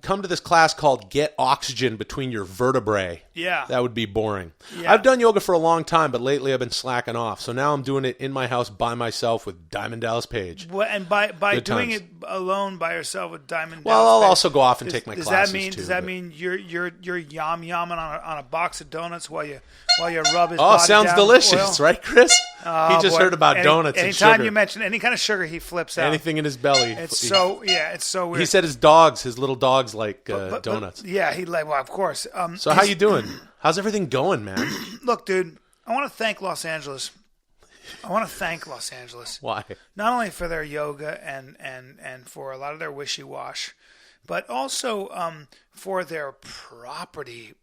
come to this class called Get Oxygen Between Your Vertebrae, Yeah. that would be boring. Yeah. I've done yoga for a long time, but lately I've been slacking off. So now I'm doing it in my house by myself with Diamond Dallas Page. Well, and by Good doing times. it alone by yourself with Diamond. Well, Dallas I'll Page, also go off and take my classes too. Does that but- mean you're yum-yumming on a box of donuts while you rub his Oh, body sounds down delicious, with oil? right, Chris? Oh, he just boy. heard about donuts and Anytime sugar. you mention any kind of sugar, he flips out. Anything in his belly. It's so weird. He said his little dogs like But- donuts. yeah, well, of course. So how you doing? How's everything going, man? Look, dude, I want to thank Los Angeles. Why? Not only for their yoga and for a lot of their wishy-wash, but also for their property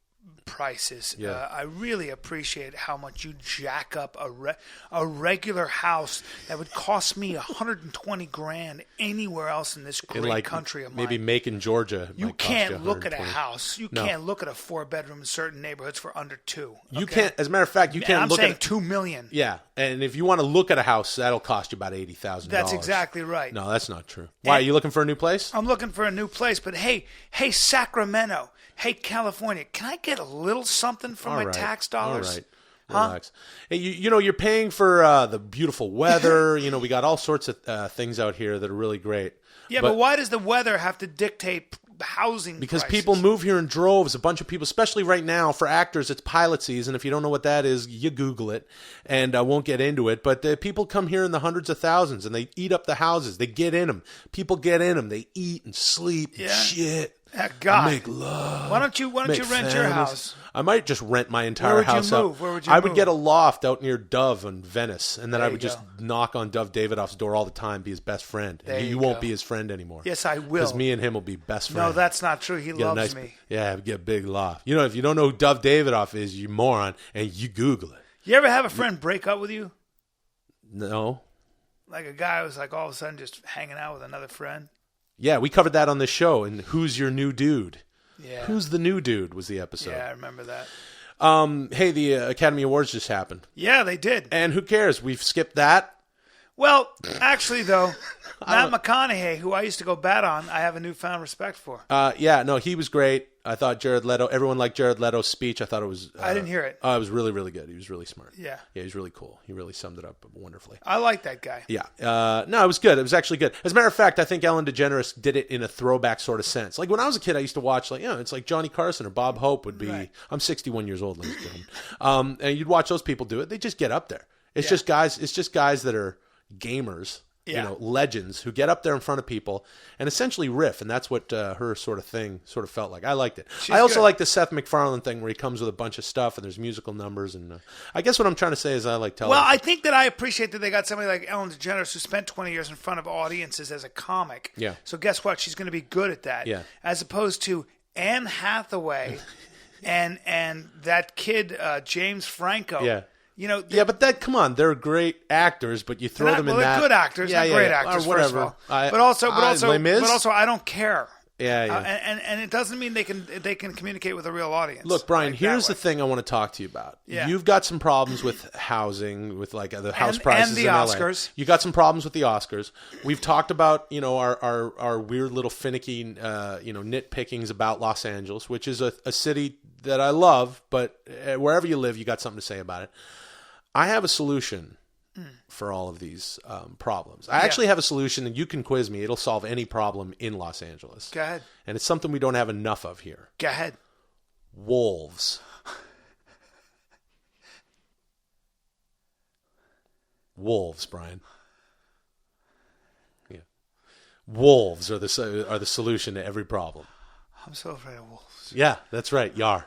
prices. Yeah. I really appreciate how much you jack up a regular house that would cost me $120,000 anywhere else in this great In like country of mine. maybe Macon, Georgia. it You might cost can't look at a 120. house. You No. can't look at a 4-bedroom in certain neighborhoods for under $2. You okay? can't. As a matter of fact, you And can't I'm look saying at. $2 million. Yeah, and if you want to look at a house, that'll cost you about $80,000. That's exactly right. No, that's not true. Why are you looking for a new place? I'm looking for a new place, but hey, Sacramento, hey, California, can I get a little something from All my right. tax dollars? All right. Relax. Hey, you're paying for the beautiful weather. We got all sorts of things out here that are really great. Yeah, but why does the weather have to dictate housing Because prices? people move here in droves. A bunch of people, especially right now, for actors, it's pilot season. If you don't know what that is, you Google it, and I won't get into it. But people come here in the hundreds of thousands, and they eat up the houses. They get in them. People get in them. They eat and sleep and Yeah. shit. God. Make love. Why don't you rent make your families. house? I might just rent my entire Where would you house move? up. Where would you I would move? get a loft out near Dove in Venice, and then I There would you just go. knock on Dove Davidoff's door all the time, be his best friend. There you you won't go. be his friend anymore. Yes, I will. Because me and him will be best friends. No, that's not true. He Get a loves nice- me. Yeah, get a big loft. If you don't know who Dove Davidoff is, you moron, and you Google it. You ever have a friend break up with you? No. Like a guy who's like all of a sudden just hanging out with another friend? Yeah, we covered that on the show. And Who's Your New Dude? Yeah. Who's the New Dude was the episode. Yeah, I remember that. Hey, the Academy Awards just happened. Yeah, they did. And who cares? We've skipped that. Well, actually, though, Matt McConaughey, who I used to go bat on, I have a newfound respect for. Yeah, no, he was great. I thought Jared Leto, everyone liked Jared Leto's speech. I thought it was... I didn't hear it. Oh, it was really, really good. He was really smart. Yeah. Yeah, he was really cool. He really summed it up wonderfully. I like that guy. Yeah. No, it was good. It was actually good. As a matter of fact, I think Ellen DeGeneres did it in a throwback sort of sense. Like when I was a kid, I used to watch it's like Johnny Carson or Bob Hope would be... Right. I'm 61 years old, ladies and gentlemen. And you'd watch those people do it. They just get up there. It's just guys that are gamers. Yeah. Legends who get up there in front of people and essentially riff, and that's what her sort of thing sort of felt like. I liked it. I also like the Seth MacFarlane thing where he comes with a bunch of stuff and there's musical numbers, and I guess what I'm trying to say is I like television. Well, I think that I appreciate that they got somebody like Ellen DeGeneres who spent 20 years in front of audiences as a comic. Yeah. So guess what? She's going to be good at that. Yeah. As opposed to Anne Hathaway and that kid James Franco. Yeah. Yeah, but come on, they're great actors, but you throw them in that. They're good actors, not great actors, or whatever. First of all. But also, I don't care. Yeah. And it doesn't mean they can communicate with a real audience. Look, Brian, here's the thing I want to talk to you about. Yeah. You've got some problems with housing, with like the house prices and the in LA. Oscars. You got some problems with the Oscars. We've talked about our weird little finicky nitpickings about Los Angeles, which is a city that I love, but wherever you live, you got something to say about it. I have a solution for all of these problems. I actually have a solution, and you can quiz me. It'll solve any problem in Los Angeles. Go ahead. And it's something we don't have enough of here. Go ahead. Wolves. Wolves, Brian. Yeah. Wolves are the solution to every problem. I'm so afraid of wolves. Yeah, that's right. Yar.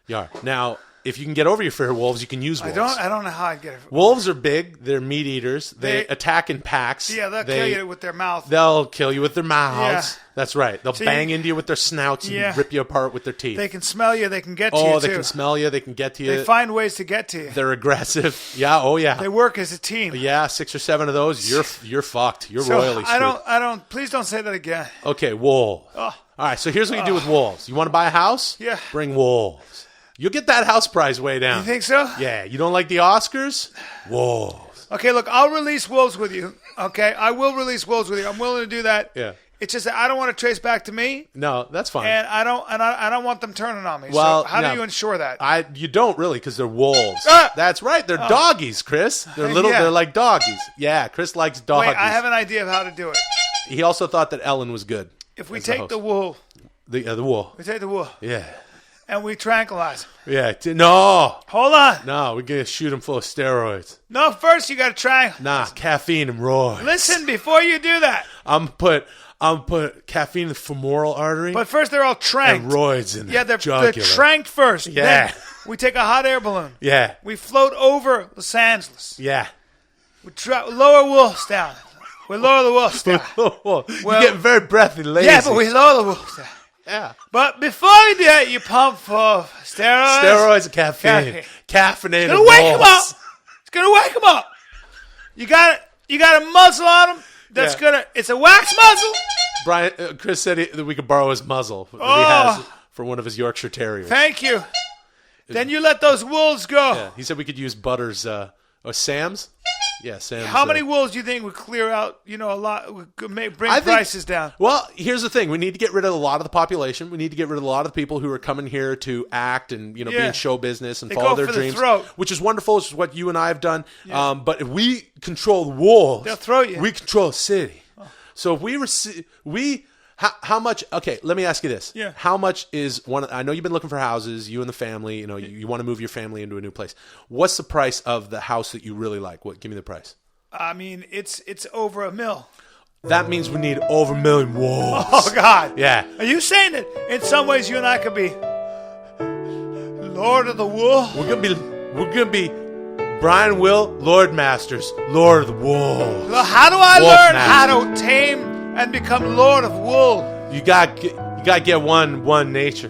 Yar. Now, if you can get over your fear of wolves, you can use wolves. I don't know how I'd get it. Wolves are big. They're meat eaters. They attack in packs. Yeah, they'll kill you with their mouth. They'll kill you with their mouths. Yeah. That's right. They'll bang into you with their snouts and rip you apart with their teeth. They can smell you. They can get to you, Oh, they can smell you. They can get to you. They find ways to get to you. They're aggressive. Yeah. Oh, yeah. They work as a team. Yeah, 6 or 7 of those. You're fucked. You're royally screwed. I don't. Please don't say that again. Okay, wolves. Oh. All right. So here's what you do with wolves. You want to buy a house? Yeah. Bring wolves. You'll get that house price way down. You think so? Yeah. You don't like the Oscars? Wolves. Okay, look, I'll release wolves with you. Okay, I will release wolves with you. I'm willing to do that. Yeah. It's just that I don't want to trace back to me, No, that's fine. and I don't want them turning on me. Well, so how no. do you ensure that? You don't really, because they're wolves. Ah! That's right. They're doggies, Chris. They're little. Yeah. They're like doggies. Yeah, Chris likes doggies. Wait, I have an idea of how to do it. He also thought that Ellen was good. If we as the take host. the wolf, The wolf. we take the wolf, Yeah. and we tranquilize him. Yeah. No. Hold on. No, we're gonna shoot him full of steroids. No, first you got to try. Nah, caffeine and roids. Listen, before you do that. I'm put caffeine in the femoral artery But first they're all tranked. and roids in the Yeah, they're jugular. tranked first. Yeah. Then we take a hot air balloon. Yeah. We float over Los Angeles. Yeah. We lower wolves down. We lower the wolves down. You're getting very breathy, lazy. Yeah, but we lower the wolves down. Yeah. But before you do that, you pump full of steroids. Steroids and caffeine. Caffeinated It's gonna wake them up. wolves. It's gonna wake them up. You got a muzzle on them. That's Yeah. it's a wax muzzle. Brian, Chris said that we could borrow his muzzle that he Oh. has for one of his Yorkshire Terriers. Thank you. Then you let those wolves go. Yeah. He said we could use Butter's, or Sam's. Yeah, Sam's. How many wolves do you think would clear out, a lot, bring I think- prices down? Well, here's the thing. We need to get rid of a lot of the population. We need to get rid of a lot of the people who are coming here to act and, be in show business and They follow go their for the dreams. throat. Which is wonderful. Which is what you and I have done. But if we control the wolves, They'll throw you. we control the city. So if how much, okay, let me ask you this. Yeah. How much is I know you've been looking for houses, you and the family, you want to move your family into a new place. What's the price of the house that you really like? Give me the price. I mean, it's over $1 million. That means we need over 1 million wolves. Oh, God. Yeah. Are you saying that in some ways you and I could be Lord of the Wolf? We're gonna be Brian Will, Lord Masters, Lord of the Wolves. Well, how do I Wolf learn master. how to tame and become Lord of Wool? You got get one nature.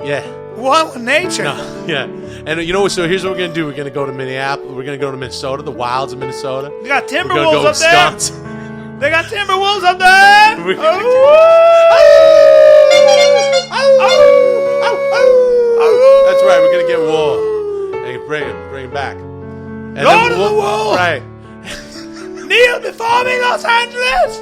Yeah. One with nature. No, yeah. And so here's what we're gonna do. We're gonna go to Minneapolis. We're gonna go to Minnesota, the wilds of Minnesota. They got timber We're gonna wolves go up there. Wisconsin. They got timber wolves up there. We're gonna That's right. We're gonna get wool and bring it back. And Lord of the wool. Right. Kneel before me, Los Angeles.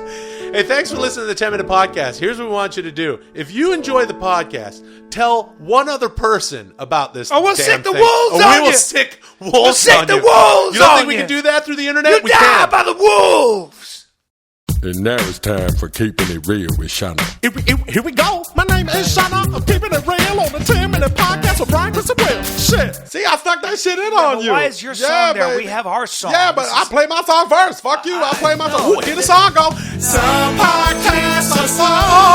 Hey, thanks for listening to the 10-Minute Podcast. Here's what we want you to do. If you enjoy the podcast, tell one other person about this. Or we'll damn sick the thing. wolves Or on we will you. sick wolves We'll sick on the you. wolves You don't on think we you. can do that through the internet? You We die can. by the wolves. And now it's time for Keeping It Real with Shawna. Here we go. My name is Shawna. I'm keeping it real on the 10-Minute Podcast with Bryan Callen. Shit. See, I stuck that shit in on But you. why is your song there? baby. We have our song. Yeah, but I play my song first. Fuck you. I'll play my song. Ooh, hear the song go. Some podcasts are so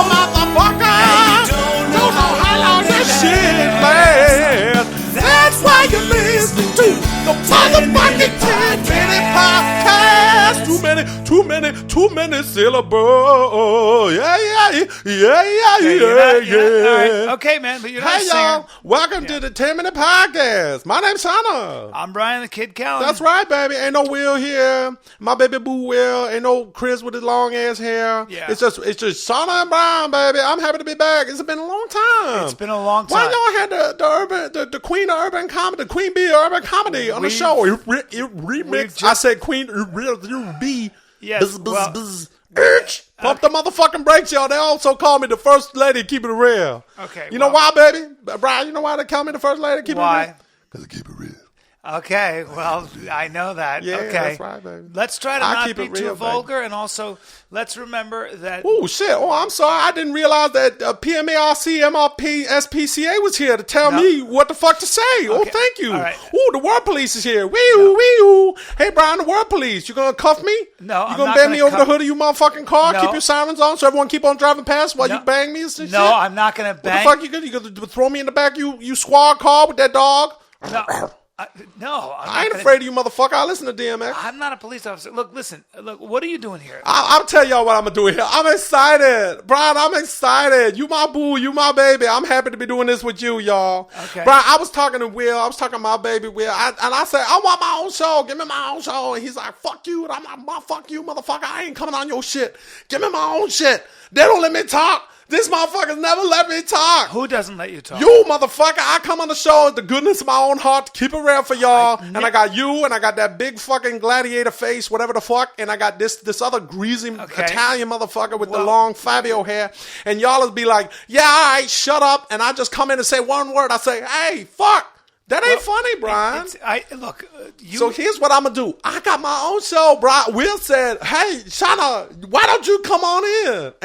motherfucker. Don't Don't know how long this shit lasts. That's why you're listening to the motherfucking 10-Minute Podcast. Too many syllables. Yeah. All right. Okay, man, but you're not a Hey, singer. y'all. Welcome to the 10-Minute Podcast. My name's Sasso. I'm Bryan the Kid Callen. That's right, baby. Ain't no Will here. My baby boo Will. Ain't no Chris with his long ass hair. Yeah. It's just Shawna and Bryan, baby. I'm happy to be back. It's been a long time. It's been a long Why time. y'all had the queen of urban comedy, the Queen Bee of urban comedy on the show? It remix. I said Queen Bee. Yes, well, Pump the motherfucking brakes, y'all. They also call me the first lady keeping it real. Okay, You know why, baby? Bryan, you know why they call me the first lady keeping it real? Why? Because I keep it real. Okay, well, I know that. Yeah, okay. that's right, baby. Let's try to I not keep be it too real, baby. vulgar, and also let's remember that. Oh, shit. Oh, I'm sorry. I didn't realize that PMARC, MRP, SPCA was here to tell me what the fuck to say. Oh, Okay. thank you. All right. Oh, the World Police is here. Wee-oo. Hey, Bryan, the World Police. You gonna cuff me? No, You I'm gonna not bang gonna me over cuff- the hood of your motherfucking car? No. Keep your sirens on so everyone keep on driving past while you bang me and shit? No, I'm not going to What bang. the fuck you gonna throw me in the back you squad car with that dog? No, I ain't afraid of you, motherfucker. I listen to DMX. I'm not a police officer. Look, listen. Look, what are you doing here? I'll tell y'all what I'm gonna do here. I'm excited. Bryan, I'm excited. You my boo, you my baby. I'm happy to be doing this with you, y'all. Okay. Bryan, I was talking to Will. I was talking to my baby Will. And I said, I want my own show. Give me my own show. And he's like, fuck you. And I'm like, fuck you, motherfucker. I ain't coming on your shit. Give me my own shit. They don't let me talk. This motherfucker's never let me talk. Who doesn't let you talk? You motherfucker, I come on the show with the goodness of my own heart to keep it real for y'all. And I got you, and I got that big fucking gladiator face, whatever the fuck, and I got this other greasy Italian motherfucker with the long Fabio hair. And y'all will be like, yeah, all right, shut up. And I just come in and say one word. I say, hey, fuck. That ain't funny, Bryan. So here's what I'm going to do. I got my own show, Bryan. Will said, hey, Shawna, why don't you come on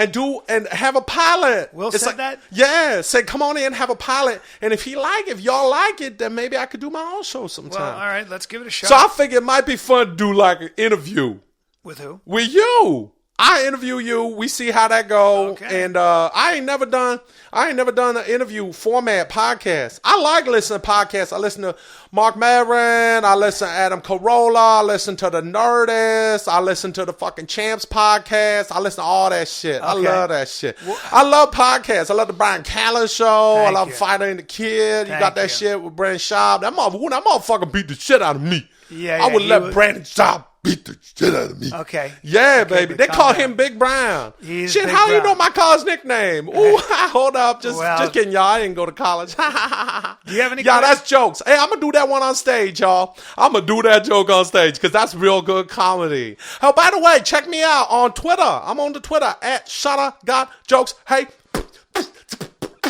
in and have a pilot? Will said that? Yeah, said come on in and have a pilot. And if y'all like it, then maybe I could do my own show sometime. Well, all right, let's give it a shot. So I figured it might be fun to do like an interview. With who? With you. I interview you. We see how that go. Okay. And I ain't never done an interview format podcast. I like listening to podcasts. I listen to Mark Maron. I listen to Adam Carolla. I listen to the Nerdist. I listen to the fucking Champs podcast. I listen to all that shit. I love that shit. I love podcasts. I love the Bryan Callen show. I love Fighter and the Kid. You got that shit with Brandon Schaub. That motherfucker beat the shit out of me. Yeah, I would let Brandon Schaub beat the shit out of me. Okay. Yeah, Okay, baby. but They calm call down. him Big Brown. He's Shit, Big how you Brown. know my car's nickname? Ooh, hold up. Just kidding, y'all. I didn't go to college. Do you have any Y'all, questions? that's jokes. Hey, I'm going to do that one on stage, y'all. I'm going to do that joke on stage because that's real good comedy. Oh, by the way, check me out on Twitter. I'm on the Twitter at Shawna Got Jokes. Hey.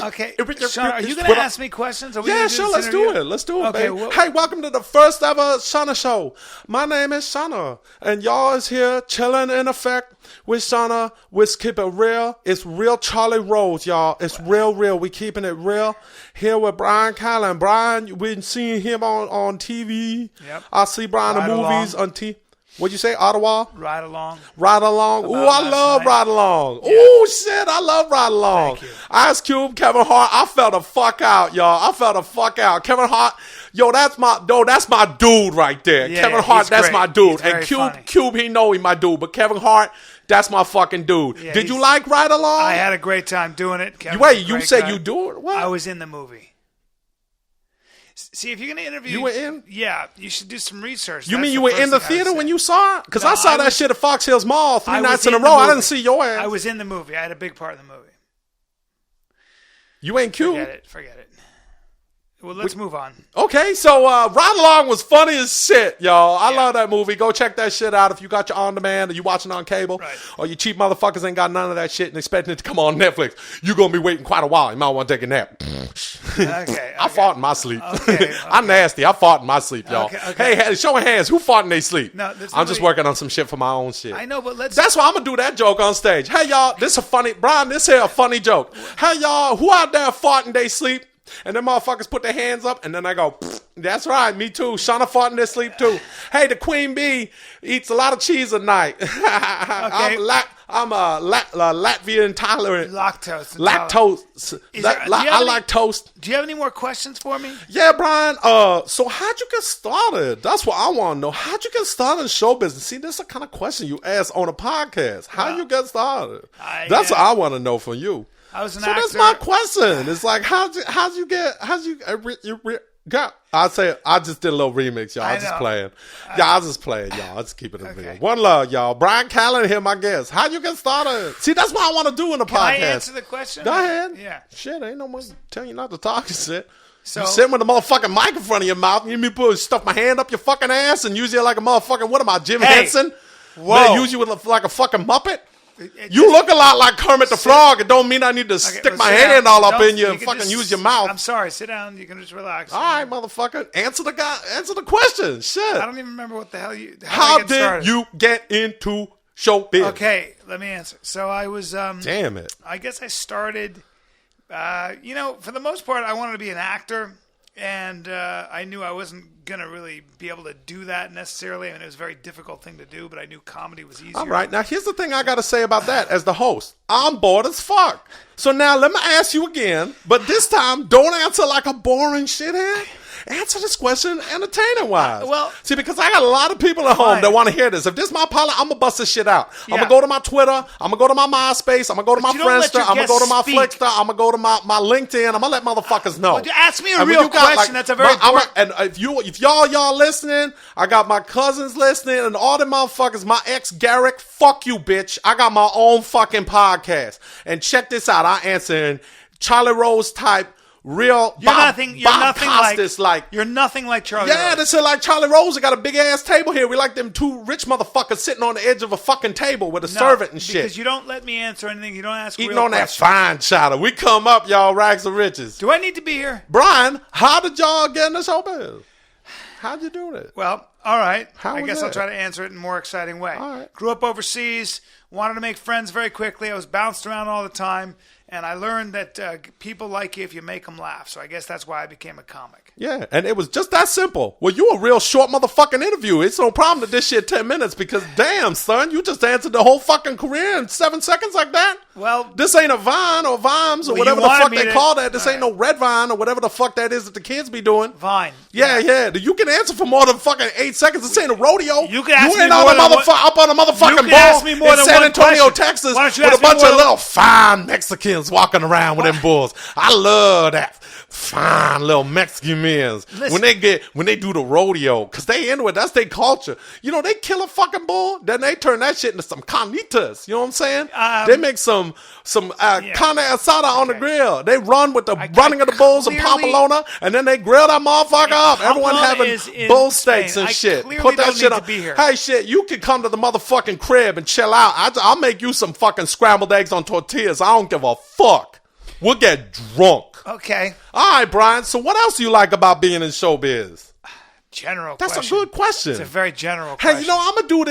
Okay, Shawna, are you going What to up? ask me questions? Are we Yeah, gonna do sure, this let's do interview? it. Let's do it, Okay, baby. Hey, welcome to the first ever Shawna Show. My name is Shawna, and y'all is here chilling in effect with Shawna. We keep it real. It's real Charlie Rose, y'all. It's real. We keeping it real. Here with Bryan Callen. Bryan, we seen him on TV. Yep. I see Bryan in Ride movies along. on TV. What'd you say, Ottawa? Ride along. Ride Along. Ooh, I last love night. Ride Along. Ooh, shit, I love Ride Along. Thank you. Ice Cube, Kevin Hart. I fell the fuck out, y'all. I fell the fuck out. Kevin Hart. Yo, that's my dude right there. Yeah, Kevin yeah, Hart, he's that's great. my dude. He's And very Cube, funny. Cube, he know he my dude. But Kevin Hart, that's my fucking dude. Yeah, Did you he's- like Ride Along? I had a great time doing it. Kevin's Wait, a you great said guy. you do it? What? I was in the movie. See, if you're going to interview... You were in? Yeah, you should do some research. You That's mean you the were first in the thing I would theater say. when you saw it? Because No, I saw I that was- shit at Fox Hills Mall 3 I was nights in a in the row. I movie. didn't see your ass. I was in the movie. I had a big part in the movie. You ain't Cube. Forget it. Well, let's move on. Okay, so Ride Along was funny as shit, y'all. I love that movie. Go check that shit out if you got your on demand or you watching on cable. Right. Or you cheap motherfuckers ain't got none of that shit and expecting it to come on Netflix. You're going to be waiting quite a while. You might want to take a nap. Okay. I fought in my sleep. Okay. I'm nasty. I fought in my sleep, y'all. Okay. Hey, show of hands. Who fought in their sleep? No, I'm just working on some shit for my own shit. I know, but let's. That's why I'm going to do that joke on stage. Hey, y'all, this here a funny joke. Hey, y'all, who out there fought in their sleep? And them motherfuckers put their hands up, and then I go, that's right, me too. Shawna fought in their sleep too. Hey, the queen bee eats a lot of cheese at night. I'm a Latvian intolerant. Lactose. I like toast. Do you have any more questions for me? Yeah, Brian. So how'd you get started? That's what I want to know. How'd you get started in show business? See, this is the kind of question you ask on a podcast. How'd you get started? That's what I want to know from you. I was an actor. That's my question. It's like, I just did a little remix, y'all. I was just playing. I was just playing, y'all. I just keep it in real. One love, y'all. Bryan Callen here, my guest. How'd you get started? See, that's what I want to do in the podcast. Can I answer the question? Go ahead. Yeah. Shit, ain't no one telling you not to talk and shit. So, you sitting with a motherfucking mic in front of your mouth. You mean stuff my hand up your fucking ass and use you like a motherfucking, what am I, Jim Henson? Whoa. Use you like a fucking Muppet? You look a lot like Kermit the Frog. It don't mean I need to stick my hand all up in you and fucking use your mouth. I'm sorry. Sit down. You can just relax. All right, motherfucker. Answer the question. Shit. I don't even remember what the hell you. How did you get into showbiz? Okay, let me answer. So I was. Damn it. I guess I started. For the most part, I wanted to be an actor. And I knew I wasn't going to really be able to do that necessarily. I mean, it was a very difficult thing to do, but I knew comedy was easier. All right. Now, here's the thing I got to say about that as the host. I'm bored as fuck. So now let me ask you again, but this time don't answer like a boring shithead. Answer this question entertaining-wise. See, because I got a lot of people at home that want to hear this. If this is my pilot, I'm going to bust this shit out. I'm going to go to my Twitter. I'm going to go to my MySpace. I'm going to go to my Friendster. I'm going to go to my Flickster. I'm going to go to my LinkedIn. I'm going to let motherfuckers know. Well, ask me a real question. That's a very important... And if y'all listening, I got my cousins listening and all the motherfuckers, my ex Garrick, fuck you, bitch. I got my own fucking podcast. And check this out. I answer in Charlie Rose type real. You're nothing like Charlie. Yeah, Rose. they say like Charlie Rose. I got a big ass table here. We like them two rich motherfuckers sitting on the edge of a fucking table with a servant and shit. Because you don't let me answer anything. You don't ask. Eating on questions. That fine chowder. We come up, y'all, rags of riches. Do I need to be here, Brian? How did y'all get in the showbiz? How'd you do that? Well, all right. I guess I'll try to answer it in a more exciting way. All right. Grew up overseas. Wanted to make friends very quickly. I was bounced around all the time. And I learned that people like you if you make them laugh. So I guess that's why I became a comic. Yeah, and it was just that simple. Well, you a real short motherfucking interview. It's no problem that this shit 10 minutes because, damn, son, you just answered the whole fucking career in 7 seconds like that? Well, this ain't a Vine or Vimes or whatever the fuck they call that. This ain't no Red Vine or whatever the fuck that is that the kids be doing. Vine. Yeah. You can answer for more than fucking 8 seconds. This ain't a rodeo. You can ask me more than up on a motherfucking ball in San Antonio, Texas with a bunch of little fine Mexicans walking around with them bulls. I love that. Fine little Mexican men when they do the rodeo because they into it. That's their culture. You know, they kill a fucking bull, then they turn that shit into some carnitas. You know what I'm saying? They make some carne asada on the grill. They run with the running of the bulls and Pamplona, and then they grill that motherfucker up. Everyone having bull steaks and shit. Put that shit on. Hey, shit, you can come to the motherfucking crib and chill out. I'll make you some fucking scrambled eggs on tortillas. I don't give a fuck. We'll get drunk. Okay. All right, Brian. So what else do you like about being in showbiz? General That's question. a good question. It's a very general question. Hey, you know, I'm gonna do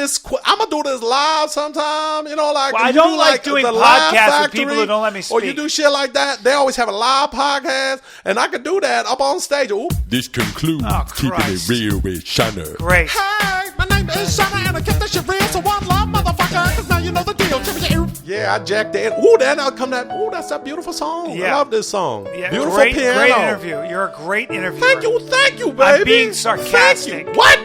this live sometime. You know, like I don't like doing podcasts with people who don't let me speak. Or you do shit like that. They always have a live podcast, and I could do that up on stage. Ooh. This concludes Keeping It Real with Shawna. Great. Hey, my name is Shawna, and I kept that shit real. So one love, motherfucker, 'cause now you know the deal. Yeah, I jacked it. Ooh, that's that beautiful song. Yeah. I love this song. Yeah, beautiful great, piano. Great interview. You're a great interviewer. Thank you, baby. I'm being sarcastic. What?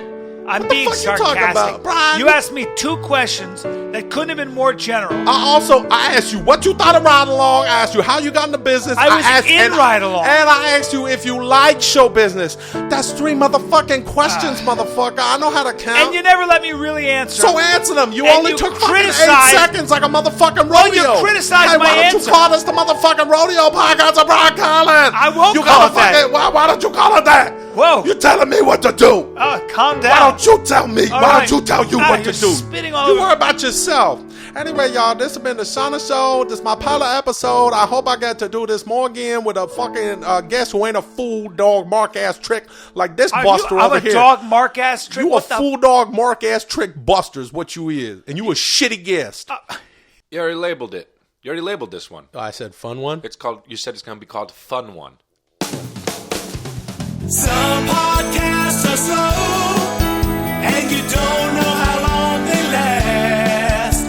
I'm the being fuck you talking sarcastic. about, Brian? You asked me 2 questions that couldn't have been more general. I asked you what you thought of Ride Along. I asked you how you got into business. I was asked, in Ride Along. And I asked you if you like show business. That's 3 motherfucking questions, motherfucker. I know how to count. And you never let me really answer. So answer them. You And only you took fucking 8 criticize- seconds like a motherfucking rodeo. you criticize hey, my why don't answer. you call this the motherfucking rodeo podcast of Bryan Callen? I won't you call gotta it that. fucking, why don't you call it that? Whoa. You're telling me what to do. Calm down. Why don't you tell me? All Why right. don't you tell you Ah, what to you're do? spitting all You over- worry about yourself. Anyway, y'all, this has been the Shawna Show. This is my pilot episode. I hope I get to do this more again with a fucking guest who ain't a fool dog mark ass trick like this buster I'm over a here. dog mark ass trick. You a What the- fool dog mark ass trick buster is what you is, and you a shitty guest. You already labeled it. You already labeled this one. I said fun one. It's called. You said it's going to be called Fun One. Some podcasts are slow, and you don't know how long they last.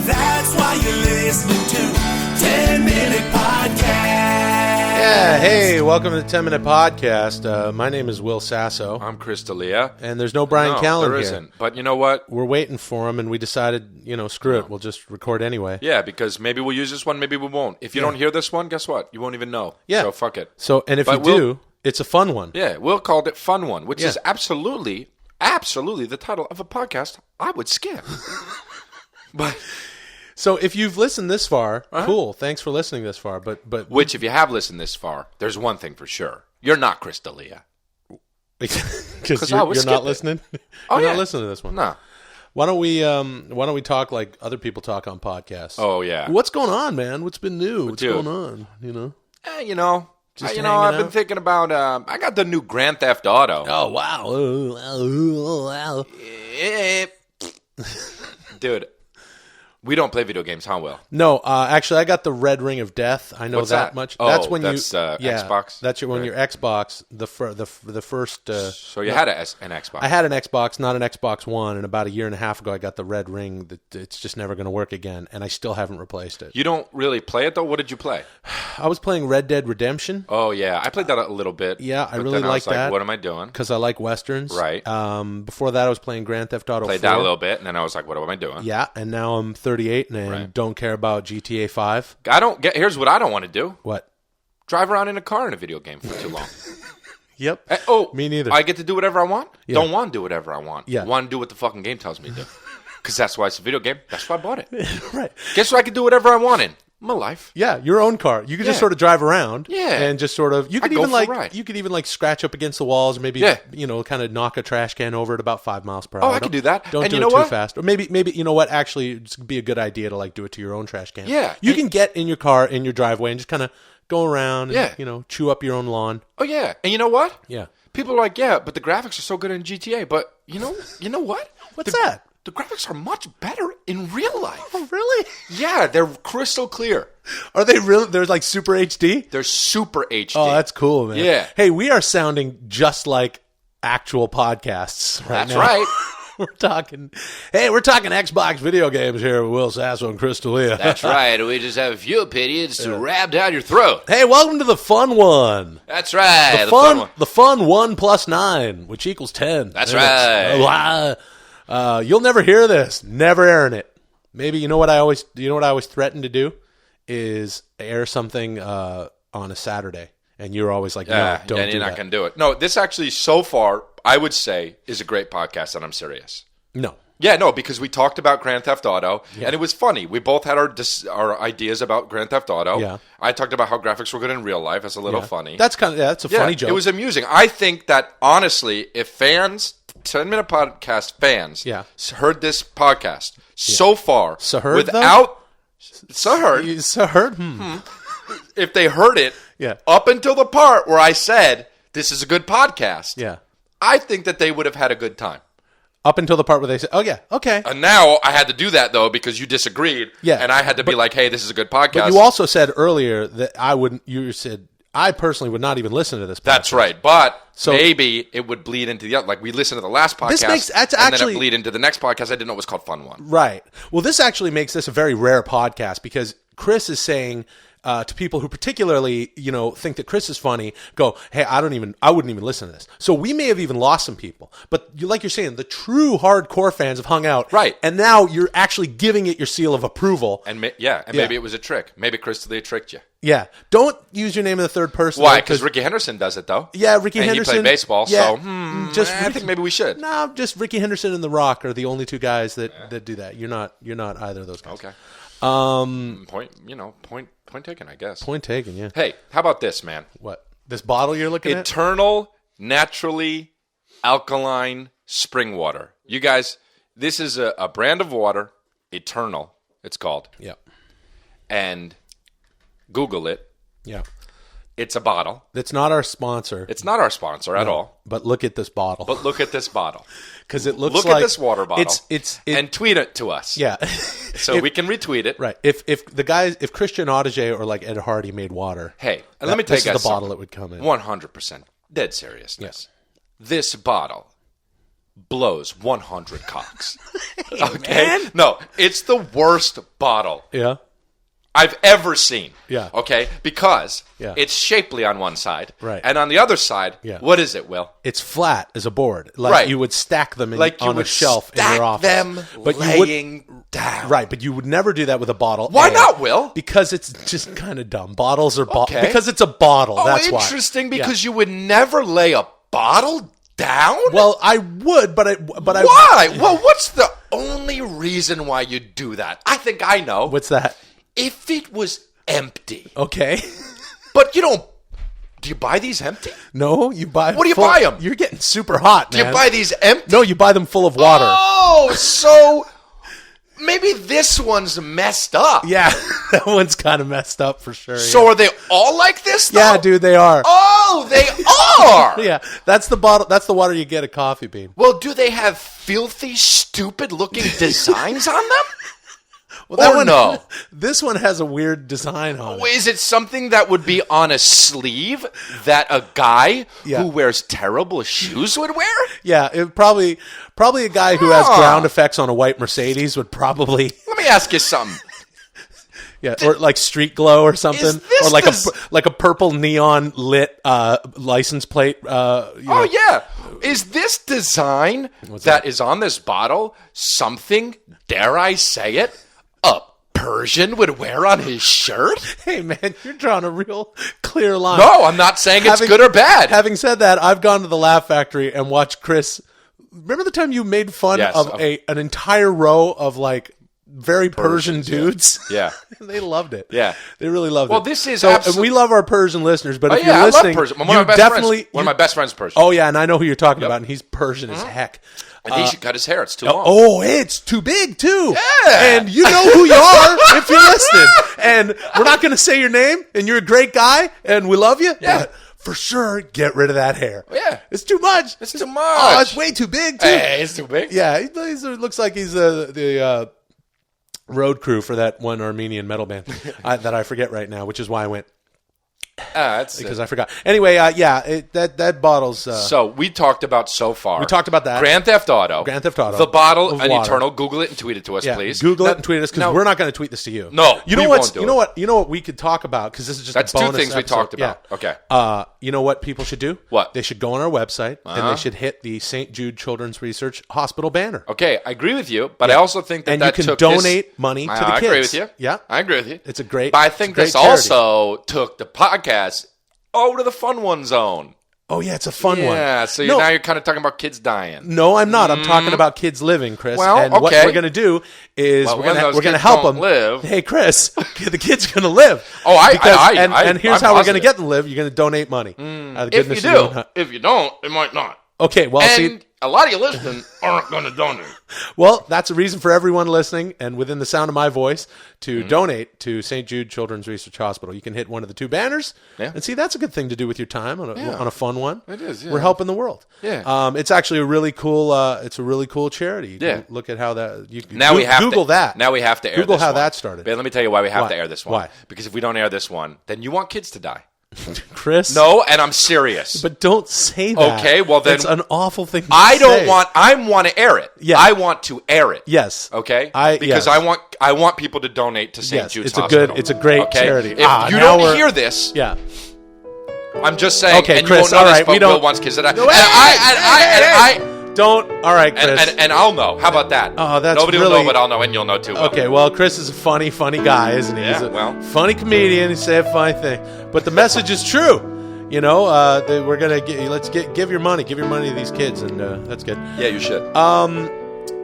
That's why you're listening to 10-Minute Podcast. Yeah, hey, welcome to the 10-Minute Podcast. My name is Will Sasso, I'm Chris D'Elia. and there's no Bryan No, Callen there here. isn't. But you know what? We're waiting for him, and we decided, screw it, we'll just record anyway. Yeah, because maybe we'll use this one, maybe we won't. If you don't hear this one, guess what? You won't even know. Yeah. So fuck it. So, and if But you we'll- do, it's a fun one. Yeah, Will called it Fun One, which Yeah. is absolutely the title of a podcast I would skip. But So if you've listened this far, cool. Thanks for listening this far. But which, if you have listened this far, there's one thing for sure: you're not Chris D'Elia. because I you're, would you're skip not it. listening. Oh, You're yeah. not listening to this one. No. Why don't we talk like other people talk on podcasts? Oh yeah. What's going on, man? What's been new? What's Dude. going on? Just hanging I've been out? thinking about. I got the new Grand Theft Auto. Oh wow! Dude, we don't play video games, huh, Will? No, actually, I got the Red Ring of Death. I know What's that that? much. Oh, that's when that's, you Xbox? That's when Right. your Xbox. The first. So you had an Xbox. I had an Xbox, not an Xbox One, and about a year and a half ago, I got the Red Ring. That it's just never going to work again, and I still haven't replaced it. You don't really play it though. What did you play? I was playing Red Dead Redemption Oh yeah, I played that a little bit. Yeah, I but really then like I was that. Like, what am I doing? because I like westerns. Right. Before that, I was playing Grand Theft Auto. Played 4. that a little bit, and then I was like, what am I doing? Yeah, and now I'm 38 and Right. don't care about GTA 5. I don't get. Here's what I don't want to do: What? drive around in a car in a video game for too long. Yep. Me neither. I get to do whatever I want. Yeah. Don't want to do whatever I want. Yeah. Want to do what the fucking game tells me to do. Because that's why it's a video game. That's why I bought it. Right. Guess what? I can do whatever I want in my life. Yeah, your own car. You could just Yeah. sort of drive around. Yeah. And just sort of you could I'd go even for a like ride. you could even like scratch up against the walls, maybe Yeah. kind of knock a trash can over at about 5 miles per hour. Oh, I could do that. Don't And do you it know too what? fast. Or maybe you know what? Actually, it'd be a good idea to like do it to your own trash can. Yeah. You And- can get in your car in your driveway and just kind of go around and Yeah. chew up your own lawn. Oh yeah. And you know what? Yeah. People are like, yeah, but the graphics are so good in GTA. But you know what? What's The- that? The graphics are much better in real life. Oh, really? Yeah, they're crystal clear. Are they really? They're like super HD? They're super HD. Oh, that's cool, man. Yeah. Hey, we are sounding just like actual podcasts right That's now. right. We're talking Xbox video games here with Will Sasso and Chris D'Elia. That's right. We just have a few opinions to rap down your throat. Hey, welcome to the fun one. That's right. The fun 1 plus 9, which equals 10. That's There it is. right. You'll never hear this. Never airing it. Maybe you know what I always threaten to do is air something on a Saturday, and you're always like, no, don't and do you're not that. going to do it. No, this actually, so far, I would say, is a great podcast, and I'm serious. No. Yeah, no, because we talked about Grand Theft Auto, and it was funny. We both had our ideas about Grand Theft Auto. Yeah. I talked about how graphics were good in real life. That's a little funny. That's that's a funny joke. It was amusing. I think that, honestly, if fans, 10-Minute Podcast fans, heard this podcast so far, Sahurd, without Sahurd, Sahurd? if they heard it Yeah. up until the part where I said, this is a good podcast, Yeah. I think that they would have had a good time. Up until the part where they say, oh, yeah, okay. And now I had to do that, though, because you disagreed. Yeah. And I had to be like, hey, this is a good podcast. But you also said earlier that you said, I personally would not even listen to this podcast. That's right. But So- maybe it would bleed into the other. Like, we listened to the last podcast, that's and then actually- it bleed into the next podcast. I didn't know it was called Fun One. Right. Well, this actually makes this a very rare podcast because Chris is saying to people who particularly, think that Chris is funny, go, hey, I wouldn't even listen to this. So we may have even lost some people. But like you're saying, the true hardcore fans have hung out. Right. And now you're actually giving it your seal of approval. And maybe it was a trick. Maybe Chris D'Elia tricked you. Yeah. Don't use your name in the third person. Why? Because Ricky Henderson does it, though. Yeah, Ricky and Henderson. He played baseball, yeah, so I think maybe we should. No, just Ricky Henderson and The Rock are the only two guys that do that. You're not either of those guys. Okay. Point taken, I guess. Point taken, yeah. Hey, how about this, man? What? This bottle you're looking at? Eternal, naturally alkaline spring water. You guys, this is a brand of water, Eternal, it's called. Yeah. And Google it. Yeah. It's a bottle. It's not our sponsor. It's not our sponsor at all. But look at this bottle. But look at this bottle. Because it looks look like... at this water bottle. And tweet it to us. Yeah. So we can retweet it. Right. If Christian Audige or like Ed Hardy made water... Hey, let me tell you guys this is the bottle it would come in. 100%. Dead seriousness. Yeah. This bottle blows 100 cocks. Hey, okay? Man. No, it's the worst bottle. Yeah. I've ever seen. Yeah. Okay? Because it's shapely on one side. Right. And on the other side, what is it, Will? It's flat as a board. Like you would stack them on a shelf in your office. Them but laying down. Right, but you would never do that with a bottle. Why not, Will? Because it's just kind of dumb. Bottles are because it's a bottle. That's why. Interesting, because you would never lay a bottle down? Well, I would, but why? Well, what's the only reason why you do that? I think I know. What's that? If it was empty. Okay. But you don't... Do you buy these empty? No, you buy... What do you buy them? You're getting super hot, man. Do you buy these empty? No, you buy them full of water. Oh, so... Maybe this one's messed up. Yeah, that one's kind of messed up for sure. So are they all like this, though? Yeah, dude, they are. Oh, they are! Yeah, that's the bottle. That's the water you get at Coffee Bean. Well, do they have filthy, stupid-looking designs on them? Well, no? This one has a weird design on it. Is it something that would be on a sleeve that a guy who wears terrible shoes would wear? Yeah, it probably a guy who has ground effects on a white Mercedes would probably... Let me ask you something. Yeah, or like street glow or something, or like a purple neon lit license plate. Yeah, is this design that is on this bottle something? Dare I say it? A Persian would wear on his shirt? Hey man, you're drawing a real clear line. No, I'm not saying it's good or bad. Having said that, I've gone to the Laugh Factory and watched Chris. Remember the time you made fun of an entire row of like very Persian dudes? Yeah. They loved it. Yeah. They really loved it. Well, this is and we love our Persian listeners, but if you're I listening, love Persian. one of my best friends Persian. Oh yeah, and I know who you're talking about, and he's Persian as heck. And he should cut his hair. It's too long. Oh, it's too big, too. Yeah. And you know who you are if you're listening. And we're not going to say your name, and you're a great guy, and we love you. Yeah. But for sure, get rid of that hair. Yeah. It's too much. It's too much. Oh, it's way too big, too. Hey, it's too big. Yeah, it looks like he's the road crew for that one Armenian metal band that I forget right now, which is why I went... because I forgot. Anyway, that bottle's... so we talked about so far. We talked about that. Grand Theft Auto. The bottle, an Eternal. Google it and tweet it to us, please. Google it and tweet us, because we're not going to tweet this to you. No, you know what we could talk about, because this is just That's a bonus two things episode. we talked about. Yeah. Okay. You know what people should do? What? They should go on our website, and they should hit the St. Jude Children's Research Hospital banner. Okay, I agree with you, but I also think that and you can donate money to the kids. I agree with you. Yeah. I agree with you. It's a great But I think this charity. also took the podcast over to the fun one zone. Oh, yeah, it's a fun one. Yeah, so now you're kind of talking about kids dying. No, I'm not. I'm talking about kids living, Chris. Well, and what we're going to do is we're going to help them live. Hey, Chris, the kid's going to live. Oh, and here's how we're going to get them to live. You're going to donate money. If you do. If you don't, it might not. Okay, well, and a lot of you listening aren't going to donate. Well, that's a reason for everyone listening and within the sound of my voice to donate to St. Jude Children's Research Hospital. You can hit one of the two banners and see that's a good thing to do with your time on a fun one. It is. Yeah. We're helping the world. Yeah. It's actually a really cool. It's a really cool charity. You can look at how that. You can we have Google to, that. Now we have to air Google this how one. that started. But let me tell you why we have to air this one. Why? Because if we don't air this one, then you want kids to die. Chris. No, and I'm serious. But don't say that. Okay, well then... It's an awful thing to I say. want to air it. Yeah. I want to air it. Yes. Okay? Yes. I want people to donate to St. Yes, Jude's it's a Hospital. good, it's a great Okay? charity. If you don't hear this, Yeah. I'm just saying, Okay, and Chris, you won't know all this, right, but we don't- Will wants kids. And Don't. All right, Chris. I'll know. How about that? Oh, that's Nobody will really- know, but I'll know, and you'll know too. Will. Okay, well, Chris is a funny guy, isn't he? Yeah, He's a well. funny comedian. He say a funny thing, but the message is true. You know, we're gonna give your money to these kids, and that's good. Yeah, you should.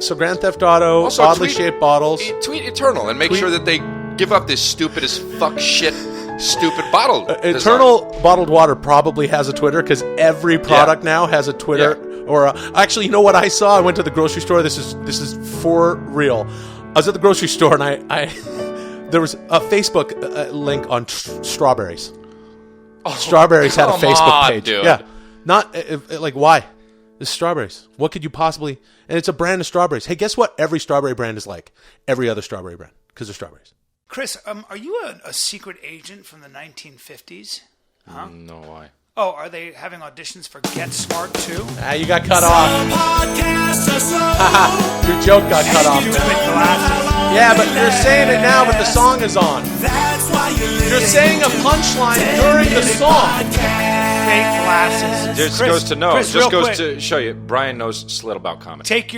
So Grand Theft Auto, Also, oddly tweet- shaped bottles. Tweet Eternal and make sure that they give up this stupid as fuck shit, stupid bottle. Eternal bottled water probably has a Twitter because every product now has a Twitter. Yeah. Or actually, you know what I saw? I went to the grocery store. This is for real. I was at the grocery store and I there was a Facebook link on strawberries. Strawberries had a come Facebook on, page. dude. Yeah, not like why? It's strawberries. What could you possibly? And it's a brand of strawberries. Hey, guess what? Every strawberry brand is like every other strawberry brand because they're strawberries. Chris, are you a secret agent from the 1950s? Huh? No, why? Oh, are they having auditions for Get Smart too? You got cut off. Your joke got cut off. Stupid glasses. Yeah, but you're saying it now, but the song is on. You're saying a punchline during the song. Fake glasses. Just Chris, goes to know. Chris, Just real goes quick. to show you. Brian knows slit about comedy. Take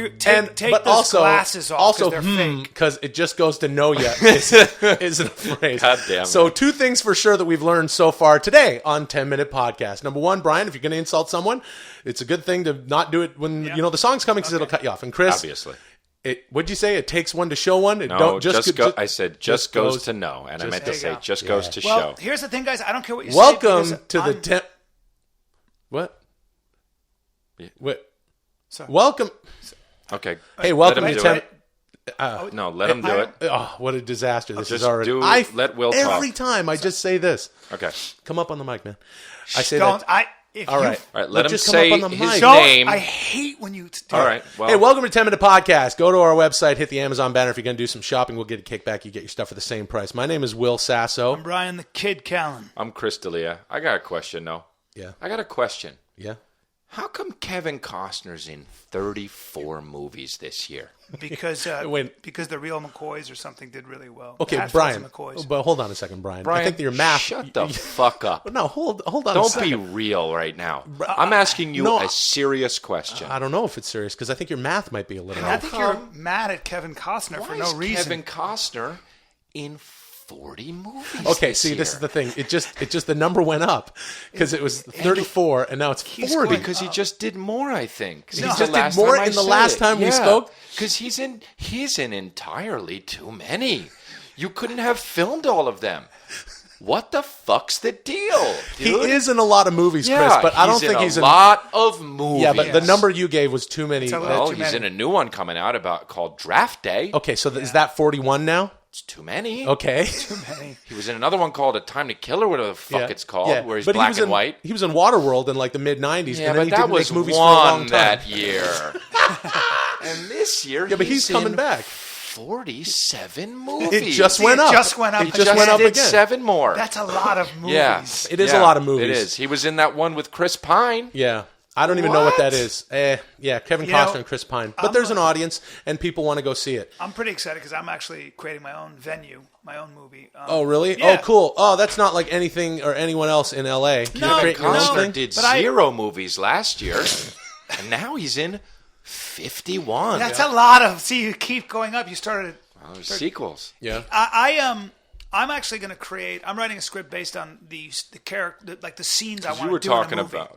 But those glasses off also, because they're fake. because it just goes to know you isn't a phrase. God damn So it. two things for sure that we've learned so far today on 10-Minute Podcast. Number one, Brian, if you're going to insult someone, it's a good thing to not do it when you know the song's coming because it'll cut you off. And Chris, Obviously. What'd you say? It takes one to show one. It No, don't I said just goes to know, and I meant to There you say go. just goes to Well, show. here's the thing, guys. I don't care what you say. Welcome because to the I'm- What? Yeah. What? Sorry. Welcome. Okay. Hey, welcome Let to him do 10. it. No, let him do it. Oh, what a disaster this Just is already. let Will talk. Every time I just say this. Okay. Come up on the mic, man. I say Don't. that. If All you right. All right, let him just say come up on the his mic. don't, name. I hate when you. Do All it. right. Well, Hey, welcome to 10 Minute Podcast. Go to our website, hit the Amazon banner. If you're going to do some shopping, we'll get a kickback. You get your stuff for the same price. My name is Will Sasso. I'm Brian the Kid Callen. I'm Chris D'Elia. I got a question, though. Yeah. I got a question. Yeah. How come Kevin Costner's in 34 movies this year? Because Wait. because the real McCoys or something did really well. Okay, Hatfields Brian. and McCoys. But hold on a second, Brian. Brian, I think that your math. shut the fuck up. No, hold on. a Don't second. be real right now. I'm asking you no, a serious question. I don't know if it's serious because I think your math might be a little I off. think you're mad at Kevin Costner Why for no is reason. Kevin Costner in 40 movies? Okay, this see, year? this is the thing. It just the number went up because it was 34 and now it's 40. Because he just did more, I think. He just did more in the last time we spoke? Because he's in entirely too many. You couldn't have filmed all of them. What the fuck's the deal, He dude? is in a lot of movies, Yeah, Chris, but I don't think he's in in a lot of movies. Yeah, but the number you gave was too many. a little Well, too he's many. in a new one coming out called Draft Day. Okay, so is that 41 now? It's too many. Okay. He was in another one called A Time to Kill or whatever the fuck it's called, Yeah. where he's But black was and in, white. He was in Waterworld in like the mid 90s, Yeah, and then but he that didn't was make movies for a long one time. that year. And this year, Yeah, but he's coming in back. 47 movies. It just went up. It just went up. It He just went up did again. 7 more. That's a lot of movies. Yeah, It is a lot of movies. It is. He was in that one with Chris Pine. Yeah. I don't even know what What? that is. Yeah, Kevin You know, Costner and Chris Pine. But there's an audience, and people want to go see it. I'm pretty excited because I'm actually creating my own venue, my own movie. Oh, really? Yeah. Oh, cool. Oh, that's not like anything or anyone else in L.A. Can No, you create your own Costner thing? did But I- 0 movies last year, and now he's in 51. That's a lot of. See, you keep going up. You started. Well, there's sequels. Yeah. I'm actually going to create. I'm writing a script based on the character, like the scenes I want to do.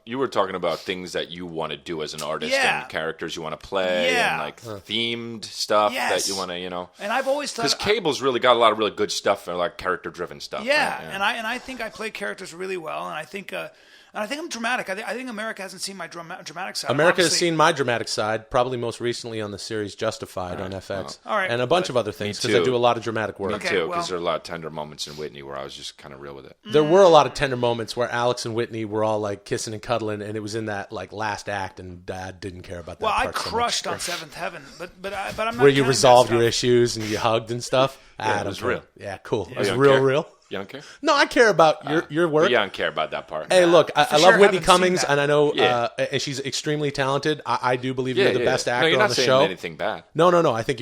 You were talking about things that you want to do as an artist Yeah. and characters you want to play Yeah. and like themed stuff Yes. that you want to, And I've always thought because Cable's really got a lot of really good stuff and like character driven stuff. Yeah, right? and I think I play characters really well, and I think I'm dramatic. I think America hasn't seen my dramatic side. America has Obviously- seen my dramatic side, probably most recently on the series Justified on FX. All right. And a bunch of other things, because I too. do a lot of dramatic work. Me Okay, too, well- because there are a lot of tender moments in Whitney where I was just kind of real with it. There were a lot of tender moments where Alex and Whitney were all like kissing and cuddling, and it was in that like last act, and Dad didn't care about that Well, I part so much. crushed on Seventh Heaven, but I'm not. Where you counting that resolved your stuff. issues and you hugged and stuff. I it don't was care. real. Yeah, cool. It You was don't real, care? real. You don't care? No, I care about your work. But you don't care about that part. Hey, look, I For love sure, Whitney haven't seen Cummings, that. and I know, Yeah. and she's extremely talented. I do believe you're the best actor No, you're not on the saying show. anything bad. No. I think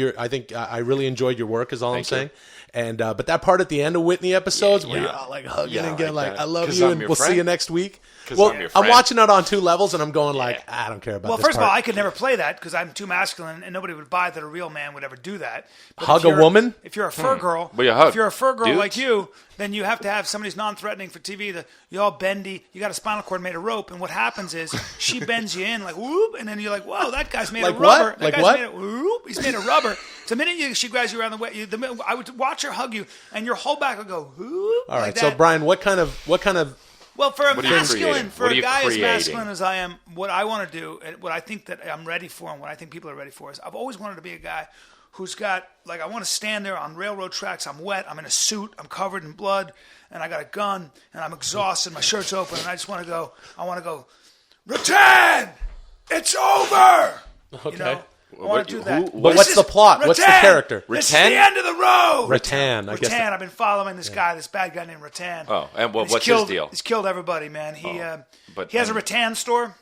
I really enjoyed your work. Is all I'm Thank you. saying. And but that part at the end of Whitney episodes Yeah, where yeah. you're all like hugging Yeah, and getting like like, that. I love 'Cause you, I'm and your we'll see friend. you next week. 'Cause Well, I'm your I'm friend. watching it on 2 levels, and I'm going like, I don't care about. Well, this first of all, part. I could never play that because I'm too masculine, and nobody would buy that a real man would ever do that. But Hug if a you're- woman? If you're a fur girl, Well, you hug if you're a fur girl dudes. like you, then you have to have somebody who's non-threatening for TV. You're all bendy. You got a spinal cord made of rope, and what happens is she bends you in like whoop, and then you're like, whoa, that guy's made Like of rubber. what? That Like guy's what? Made of, whoop, he's made of rubber. So the minute she grabs you around the way, I would watch her hug you, and your whole back would go whoop. All right, like so that. Brian, what kind of Well, for a What are you masculine, creating? for What are a you guy as creating? masculine as I am, what I want to do, and what I think that I'm ready for, and what I think people are ready for, is I've always wanted to be a guy who's got, like, I want to stand there on railroad tracks. I'm wet. I'm in a suit. I'm covered in blood, and I got a gun, and I'm exhausted. My shirt's open, and I just want to go. I want to go. Rattan, it's over. Okay. You know, I want to do that. But what's the plot? What's the character? This is Rattan? the end of the road. Rattan, I guess. Rattan. I've been following this guy, this bad guy named Rattan. Oh, and well, He's what's killed, his deal? He's killed everybody, man. He but- he has a rattan store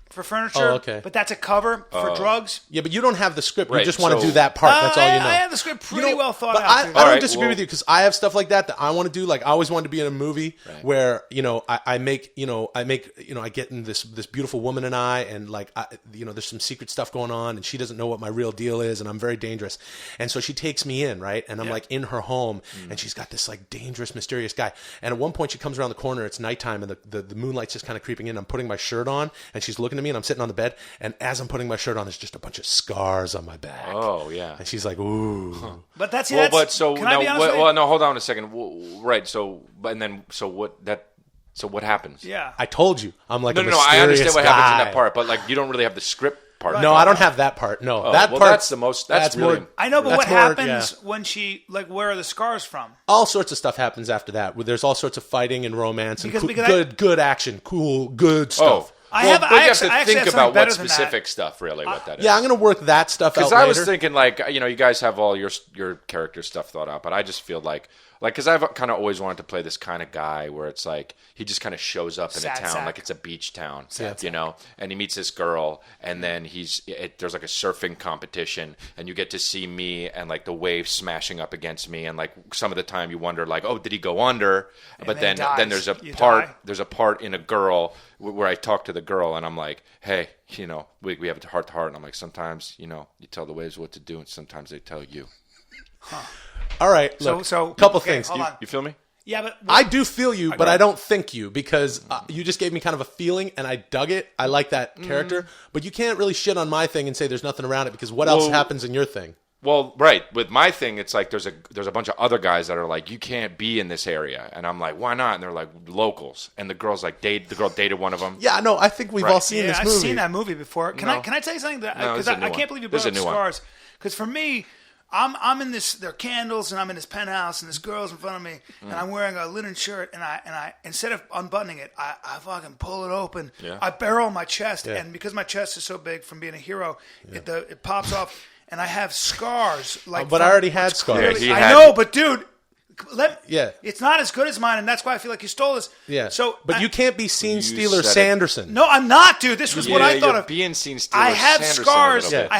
for furniture. Oh, okay. But that's a cover for drugs. Yeah, but you don't have the script. You Right, just want to so- do that part. That's all you know. I have the script pretty well thought but out. I dude. don't right, disagree well- with you because I have stuff like that I want to do. Like I always wanted to be in a movie where I get in this beautiful woman and and like there's some secret stuff going on and she doesn't know what my real deal is and I'm very dangerous, and so she takes me in, right, and I'm like in her home and she's got this like dangerous mysterious guy, and at one point she comes around the corner, it's nighttime and the moonlight's just kind of creeping in. I'm putting my shirt on and she's looking at me and I'm sitting on the bed, and as I'm putting my shirt on, there's just a bunch of scars on my back. Oh, yeah. And she's like, ooh. But that's Well, that's, but so can now, I be honest with you? well, no, hold on a second. Right, so what happens? Yeah. I told you. I'm like No, a no, mysterious I understand what happens in guy. that part, but like you don't really have the script part. No, I don't have that part. No, that well, part. that's the most. That's really. more. I know, but That's what more- happens yeah. when she where are the scars from? All sorts of stuff happens after that. There's all sorts of fighting and romance and Because good action, cool, good stuff. Oh, I well, have- but I you actually have to have think something about better what than that. specific stuff really. What that is. Yeah, I'm gonna work that stuff out Because later. I was thinking, like, you guys have all your character stuff thought out, but I just feel like, because I've kind of always wanted to play this kind of guy where it's like he just kind of shows up in Sad a town, sack. like it's a beach town, and he meets this girl, and then there's like a surfing competition, and you get to see me and like the waves smashing up against me, and like some of the time you wonder, like, oh, did he go under? But then then he dies. there's a You part die. there's a part in a girl where I talk to the girl, and I'm like, hey, we have a heart to heart, and I'm like, sometimes you tell the waves what to do, and sometimes they tell you. All right, look, couple okay, things. hold on. You feel me? Yeah, but I do feel you, but I don't think you because you just gave me kind of a feeling, and I dug it. I like that character, but you can't really shit on my thing and say there's nothing around it because what else Well- happens in your thing? Well, right. With my thing, it's like there's a bunch of other guys that are like, you can't be in this area, and I'm like, why not? And they're like locals, and the girl dated one of them. Yeah, no, I think we've all seen yeah, this I've movie. seen that movie before. Can I tell you something? No, Because this is a new I one. can't believe you This brought is up a new one. scars. Because for me, I'm in this. There are candles, and I'm in this penthouse, and this girl's in front of me, and I'm wearing a linen shirt, and I instead of unbuttoning it, I fucking pull it open. Yeah. I barrel my chest, and because my chest is so big from being a hero, it pops off, and I have scars. Like, but I already had scars. clearly- Yeah, he I had- know, but dude. Yeah. It's not as good as mine, and that's why I feel like you stole this. Yeah. So, but you can't be Scene You Stealer said it. Sanderson. No, I'm not, dude. This was what I thought you're of. being seen stealing. I have Sanderson scars. a little bit.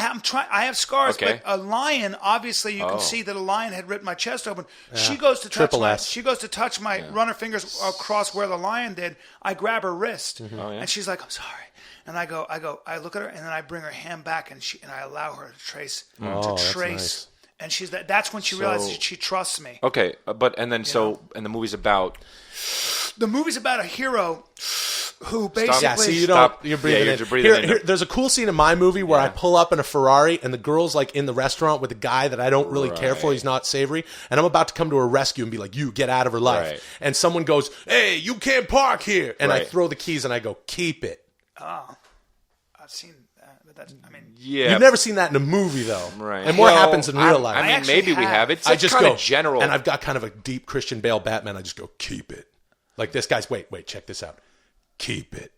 I have scars. Okay. But a lion, obviously, you can see that a lion had ripped my chest open. She goes to touch Triple my. S. She goes to touch my. Run her fingers across where the lion did. I grab her wrist, Oh, and she's like, "I'm sorry." And I look at her, and then I bring her hand back, and I allow her to trace. that's nice. And that's when she realizes she trusts me. Okay, and the movie's about. The movie's about a hero who basically. Yeah, see, Stop. you're breathing Yeah, in. you're breathing in. Here, there's a cool scene in my movie where I pull up in a Ferrari and the girl's like in the restaurant with a guy that I don't really care for. He's not savory. And I'm about to come to her rescue and be like, you get out of her life. Right. And someone goes, hey, you can't park here. And I Right. throw the keys and I go, keep it. I've seen that, but that's. I mean. Yeah, You've never seen that in a movie, though. Right. And more Well, happens in real life. I mean, actually maybe we have. have. It's I just kind go, of general. and I've got kind of a deep Christian Bale Batman. I just go, keep it. Like this guy's, wait, check this out. Keep it.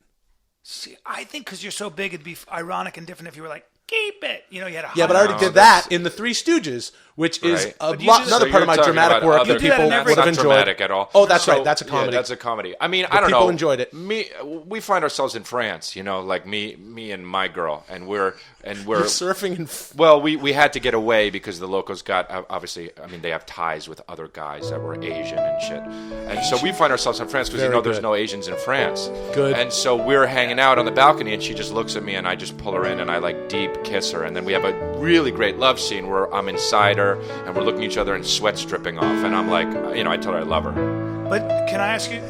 See, I think because you're so big, it'd be ironic and different if you were like, keep it. You know, you had a Yeah, but I already did that in The Three Stooges, which is Right. another part of my dramatic work that people would have not enjoyed. dramatic at all. Oh, that's right. That's a comedy. Yeah, that's a comedy. I mean, I don't know. People enjoyed it. We find ourselves in France, you know, like me and my girl, and we're You're surfing in. well, we had to get away because the locals got obviously. I mean, they have ties with other guys that were Asian and shit, and so we find ourselves in France because Very there's good. no Asians in France. Good. And so we're hanging out on the balcony, and she just looks at me, and I just pull her in, and I like deep kiss her, and then we have a really great love scene where I'm inside her, and we're looking at each other, and sweat's dripping off, and I'm like, you know, I told her I love her. But can I ask you?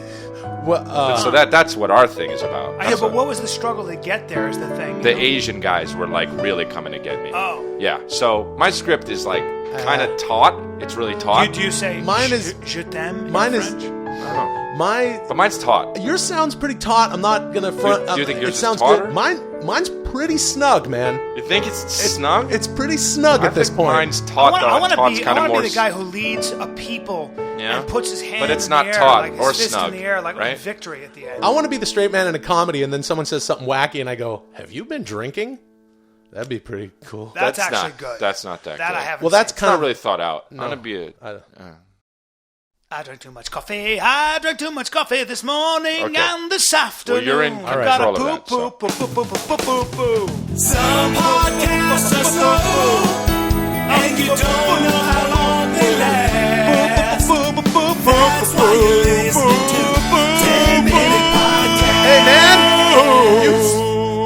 Well, So that's what our thing is about. Yeah, but what was the struggle to get there? Is the thing. The Asian guys were like really coming to get me. Oh. Yeah. So my script is like kind of taut. It's really taut. Do you say Mine is- je t'aime in mine is- French? But mine's taut. yours sounds pretty taut. I'm not gonna front. Do you think yours it is sounds tauter? good? Mine's pretty snug, man. You think it's snug? It's pretty snug at this think point. Mine's taut. I want to Taut's be. kind I of want to more. be the guy who leads a people Yeah. and puts his hand. But it's in not the air, taut like his or fist snug, in the air, like right? victory at the end. I want to be the straight man in a comedy, and then someone says something wacky, and I go, "Have you been drinking?" That'd be pretty cool. That's not- actually good. That's not that. That good. I haven't. Well, that's seen. It's kind not of really thought out. I'm gonna be a. I drank too much coffee. I drank too much coffee this morning Okay. and this afternoon. you're in I control gotta of that, so. poop, poop, poop, poop, poop, poop, poop. Some podcasts are slow, and you don't know how long they last. That's why you're listening to 10-Minute Podcast. Hey, man,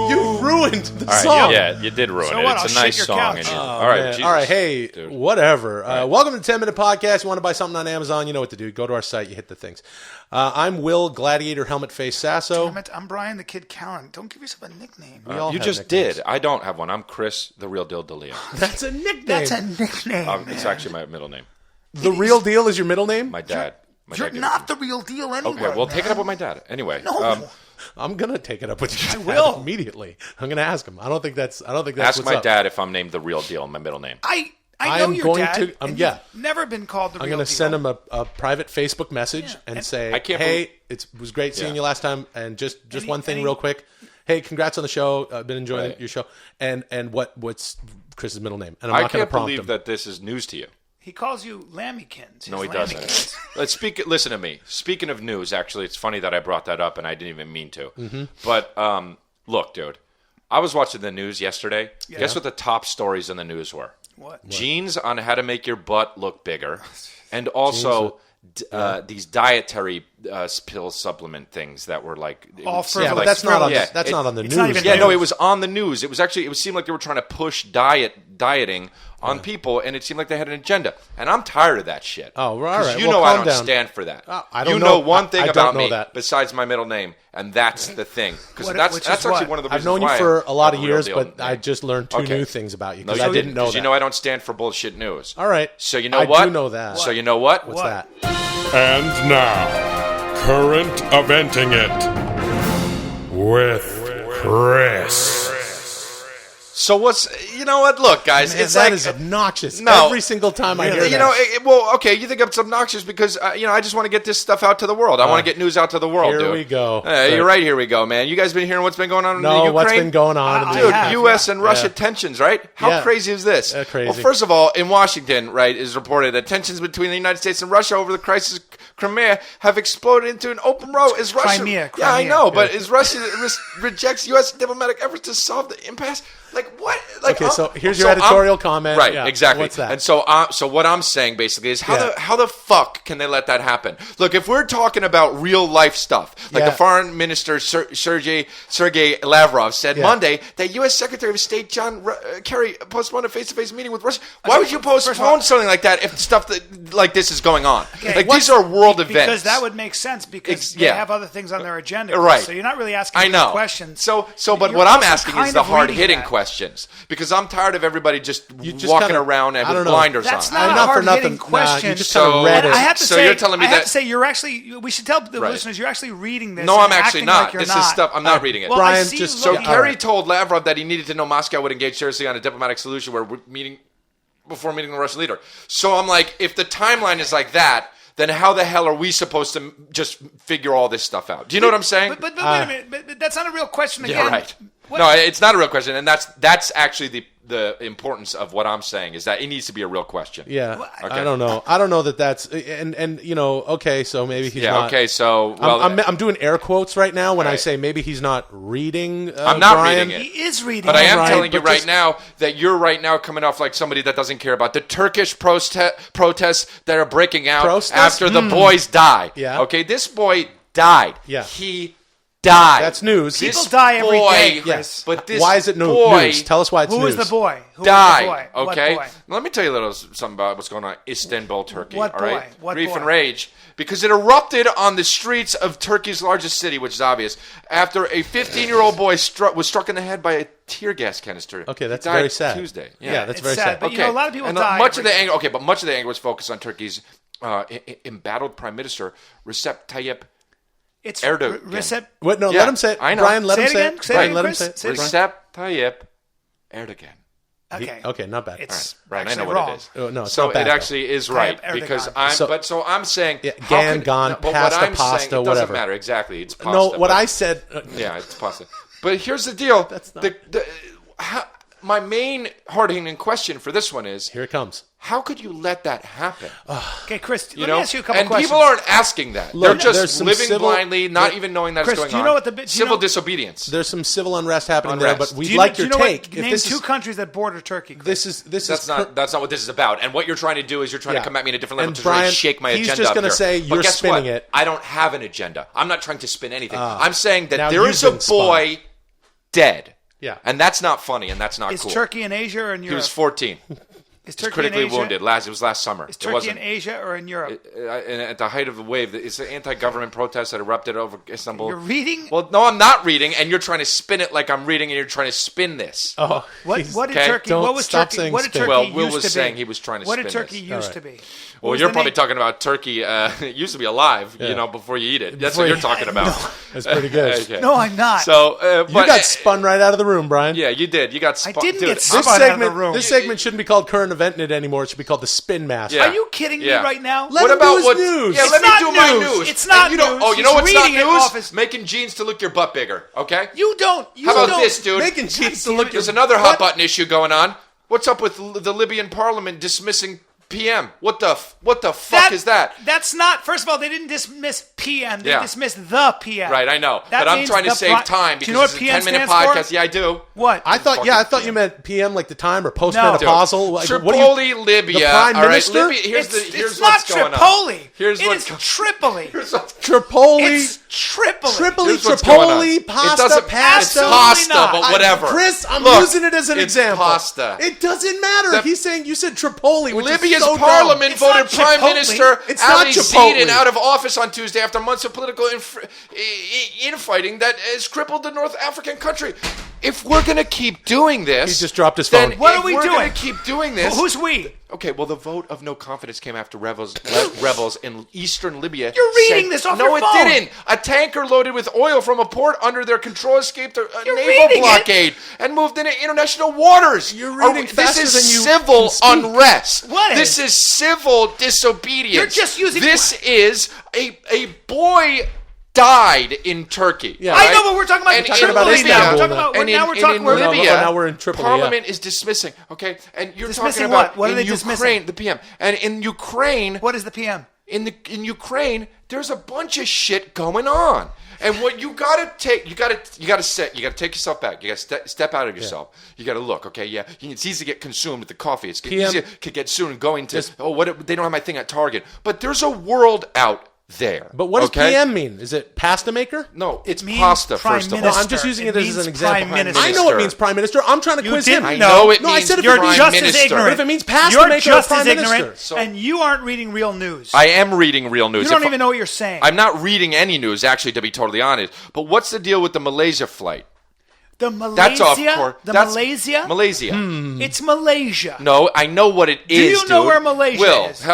you ruined the All right, song. yeah, you did ruin So it. what, It's I'll a shake nice your song. couch. And you, Oh, all right, Man. Jesus, all right, hey, dude. whatever. Welcome to the 10-Minute Podcast. You want to buy something on Amazon, you know what to do. Go to our site, you hit the things. I'm Will Gladiator Helmet Face Sasso. Damn it, I'm Bryan the Kid Callen. Don't give yourself a nickname. We all You have just nicknames. did. I don't have one. I'm Chris, the real deal DeLeo. That's a nickname. That's a nickname. It's actually my middle name. The real deal is your middle name? My dad. My You're dad gave it not to the real deal anyway. me. Okay, well, take it up with my dad. Anyway, No. I'm gonna take it up with you. I will. Immediately. I'm gonna ask him. I don't think that's ask what's my up. dad if I'm named the real deal. My middle name. I I know am your going dad. to- and yeah. you've never been called the I'm real going deal. to send him a private Facebook message and and- say, I can't "Hey, it was great seeing Yeah. you last time, and just Any- one thing any- real quick. Hey, congrats on the show. I've been enjoying Right. your show. And what's Chris's middle name? And I'm I not going to can't prompt believe him. that this is news to you. He calls you Lammykins. No, he his doesn't. Lammykins. Listen to me. Speaking of news, actually, it's funny that I brought that up, and I didn't even mean to. Mm-hmm. But look, dude, I was watching the news yesterday. Guess what the top stories in the news were? What? Genes on how to make your butt look bigger, and also these dietary pill supplement things that were like All it seemed yeah, but like that's not on. yeah, That's not on the it's news. not even Yeah, no, news. it was on the news. It seemed like they were trying to push dieting on people, and it seemed like they had an agenda. And I'm tired of that shit. Oh, well, all 'Cause right. You Well, know I calm don't down. stand for that. I don't you know- know one thing I don't about know me that. besides my middle name, and that's the thing. Because What- that's which is actually what? one of the I've reasons known you why for I a lot have of a real years, deal but name. I just learned two Okay. new things about you No, because you I didn't know because that. you know I don't stand for bullshit news. All right. So you know I what? do know that. So you know what? What's that? And now, current eventing it with Chris. So what's you know what? Look, guys, Man, it's that like is obnoxious. No. Every single time I hear you that. know, well, okay, you think it's obnoxious because I just want to get this stuff out to the world. I want to get news out to the world, here dude. we go. You're right. Here we go, man. You guys been hearing what's been going on in the No, Ukraine? what's been going on? in the I Dude, have, U.S. yeah. and Russia Yeah. tensions, right? How Yeah. crazy is this? Crazy. Well, first of all, in Washington, right, is reported that tensions between the United States and Russia over the crisis Crimea have exploded into an open row. Is Russia? Crimea. Yeah, I know, but is Russia rejects U.S. diplomatic efforts to solve the impasse? Like what? Like, Okay, so here's your editorial comment. Right, Yeah. exactly. What's that? And so what I'm saying basically is how the fuck can they let that happen? Look, if we're talking about real life stuff, like Yeah. the foreign minister Sergei Lavrov said Yeah. Monday that U.S. Secretary of State John Kerry postponed a face-to-face meeting with Russia. Why would you postpone something like that if stuff like this is going on? Like these are world events. Because that would make sense because they yeah. have other things on their agenda. Right. So you're not really asking I these know. questions. So, but You're what I'm also asking kind is the of reading hard-hitting that. questions because I'm tired of everybody just just walking kinda- around I with don't know. blinders That's on. not a not for hard-hitting nothing. Nah, question. you just So- kind of read And it. I have to So say, you're telling me I have that- to say, you're actually. We should tell the Right. listeners you're actually reading this. No, and I'm actually acting not. Like you're This not. is stuff. I'm not reading it. Well, Brian, I see just- you So looking- Kerry right. told Lavrov that he needed to know Moscow would engage seriously on a diplomatic solution before meeting the Russian leader. So I'm like, if the timeline is like that, then how the hell are we supposed to just figure all this stuff out? Do you know what I'm saying? But wait a minute. But that's not a real question. Again, Yeah, right. No, it's not a real question, and that's actually the importance of what I'm saying is that it needs to be a real question. Yeah, Okay. I don't know that that's and okay, so maybe he's not. Okay, so I'm doing air quotes right now when I say maybe he's not reading. I'm not Brian. reading it. He is reading. But I am Right, telling you but right just- now that you're right now coming off like somebody that doesn't care about the Turkish protests that are breaking out after the boys die. Yeah. Okay, this boy died. Yeah. He died. That's news. People die every day, Chris. Yes, But this why is it boy news? Tell us why it's Who news. is the boy? Who died. is the boy? Okay, What boy? let me tell you a little something about what's going on in Istanbul, Turkey. What all right, boy? What grief boy? and rage because it erupted on the streets of Turkey's largest city, which is obvious, after a 15-year-old boy was struck in the head by a tear gas canister. Okay, that's He died very sad. Tuesday. Yeah, that's It's very sad, sad. but you know, a lot of people and die much of every the day. anger. Okay, but much of the anger was focused on Turkey's embattled Prime Minister Recep Tayyip It's Erdogan. Recep. Wait, no, Yeah, let him say it. I know. Brian, let Say him it say again. it. Say it Brian, again, let him Chris. say it. Say it again. Recep Tayyip Erdogan. Okay. Okay, not bad. It's Right, I actually know what wrong. it is. Oh, no, it's so not bad, it actually is right Tayyip because Erdogan. I'm saying Yeah, how gan, could- gone, no, but pasta, what I'm pasta, saying, it whatever. doesn't matter exactly. It's pasta. No, what but- I said. Yeah, it's pasta. But here's the deal. That's not- My main hard-hitting question for this one is: Here it comes. how could you let that happen? Okay, Chris, You let know, me ask you a couple and questions. people aren't asking that. Look, They're there's just some living civil- blindly, not even knowing that's Chris, going do you on. know what the bit- do you civil know- disobedience? There's some civil unrest happening Unrest. there, but we'd Do you like know, your do you know take. What, name two countries that border Turkey. Chris. This That's is not what this is about. And what you're trying to do is you're trying Yeah. to come at me in a different level And to try Brian, to shake my he's agenda just up gonna here. say But you're guess spinning what? it. I don't have an agenda. I'm not trying to spin anything. I'm saying that now there you've is a been spun. boy dead. Yeah. And that's not funny and that's not Is cool. Turkey in Asia or in He Europe? was 14. Is He's Turkey critically in Asia? wounded. It was last summer. Is It Turkey wasn't. in Asia or in Europe? And at the height of the wave, it's an anti-government protest that erupted over Istanbul. You're reading? Well, no, I'm not reading, and you're trying to spin it like I'm reading, and you're trying to spin this. Oh, What he's- did okay. Turkey? Don't What was stop Turkey? saying What did spin. Turkey Well, Will used was to saying be? he was trying to What did spin Turkey this. used All to be? Well, was you're the probably name? talking about turkey. It used to be alive, Yeah. before you eat it. That's Before what you're you- talking about. That's pretty good. Okay. No, I'm not. So, You but, got spun right out of the room, Brian. Yeah, you did. You got spun. didn't Dude, get This spun out of the segment, room. this segment shouldn't be called Current Event It anymore. It should be called the Spin Master. Yeah. Are you kidding me Yeah. right now? Let What him do about his what? news. Yeah, It's let me not do my news. news. It's not And you don't, news. Oh, you know He's what's not reading it news? off his- Making jeans to look your butt bigger. Okay. You don't. You How about don't. this, dude? Making jeans to look There's your- another hot What? button issue going on. What's up with the Libyan parliament dismissing PM? What the fuck is that? That's not. First of all, they didn't dismiss PM. They Yeah. dismissed the PM. Right, I know. That But I'm means trying to the save time Do you know what because it's a PM 10-minute stands podcast. for? Yeah, I do. What? I thought Fucking you meant PM like the time or Dude, postmenopausal. Like, what do you- Tripoli, Libya. the Prime all right, Minister? Libya, here's it's what's not going Tripoli. on. Here's It what's is going Tripoli. Tripoli, It's Tripoli. Tripoli, Here's what's going on. Tripoli, It pasta, doesn't- pasta. It's pasta, not. but whatever. Chris, I'm Look, using it as an it's example. pasta. It doesn't matter. The- He's saying you said Tripoli, which Libya's is so parliament It's voted not Prime Chipotle. Minister It's not Ali Chipotle. Zidane out of office on Tuesday after months of political infighting that has crippled the North African country. If we're going to keep doing this... He just dropped his then phone. What if are we we're doing? going to keep doing this... Who's we? Okay, well, the vote of no confidence came after rebels in eastern Libya. You're reading this off no, your phone. No, it didn't. A tanker loaded with oil from a port under their control escaped a You're naval reading it. blockade and moved into international waters. You're reading faster This than is you civil can speak. unrest. What This is civil disobedience. You're just using- This is a boy died in Turkey. Yeah. I right? know, but we're talking about And talking in about Tripoli Libya- now. We're Istanbul talking about. and Now in, we're talking. in we're- Libya, No, now we're in Tripoli, Parliament is dismissing. Okay, and you're Dismissing talking about what? What are in they Ukraine, dismissing? the PM, and in Ukraine, What is the PM? in Ukraine, there's a bunch of shit going on. And what you gotta take, you gotta take yourself back. You gotta step out of yourself. You gotta look. Okay, yeah, it's easy to get consumed with the coffee. It's PM easy to get soon going to they don't have my thing at Target. But there's a world out there. But what does okay? PM mean? Is it pasta maker? No, it's means pasta. Prime First of all, Minister. I'm just using it, It as means an example. Prime Minister. I know it means Prime Minister. I'm trying to You quiz didn't him. I know. know it No, I means said if You're Prime just as Minister. ignorant. But if it means pasta You're maker, just Prime as ignorant, Minister. So- and you aren't reading real news. I am reading real news. You don't If even know what you're saying. I'm not reading any news, actually, to be totally honest. But what's the deal with the Malaysia flight? The That's off Malaysia. course. The That's Malaysia. Malaysia. It's Malaysia. No, I know what it is. you know dude. where Malaysia Will, is?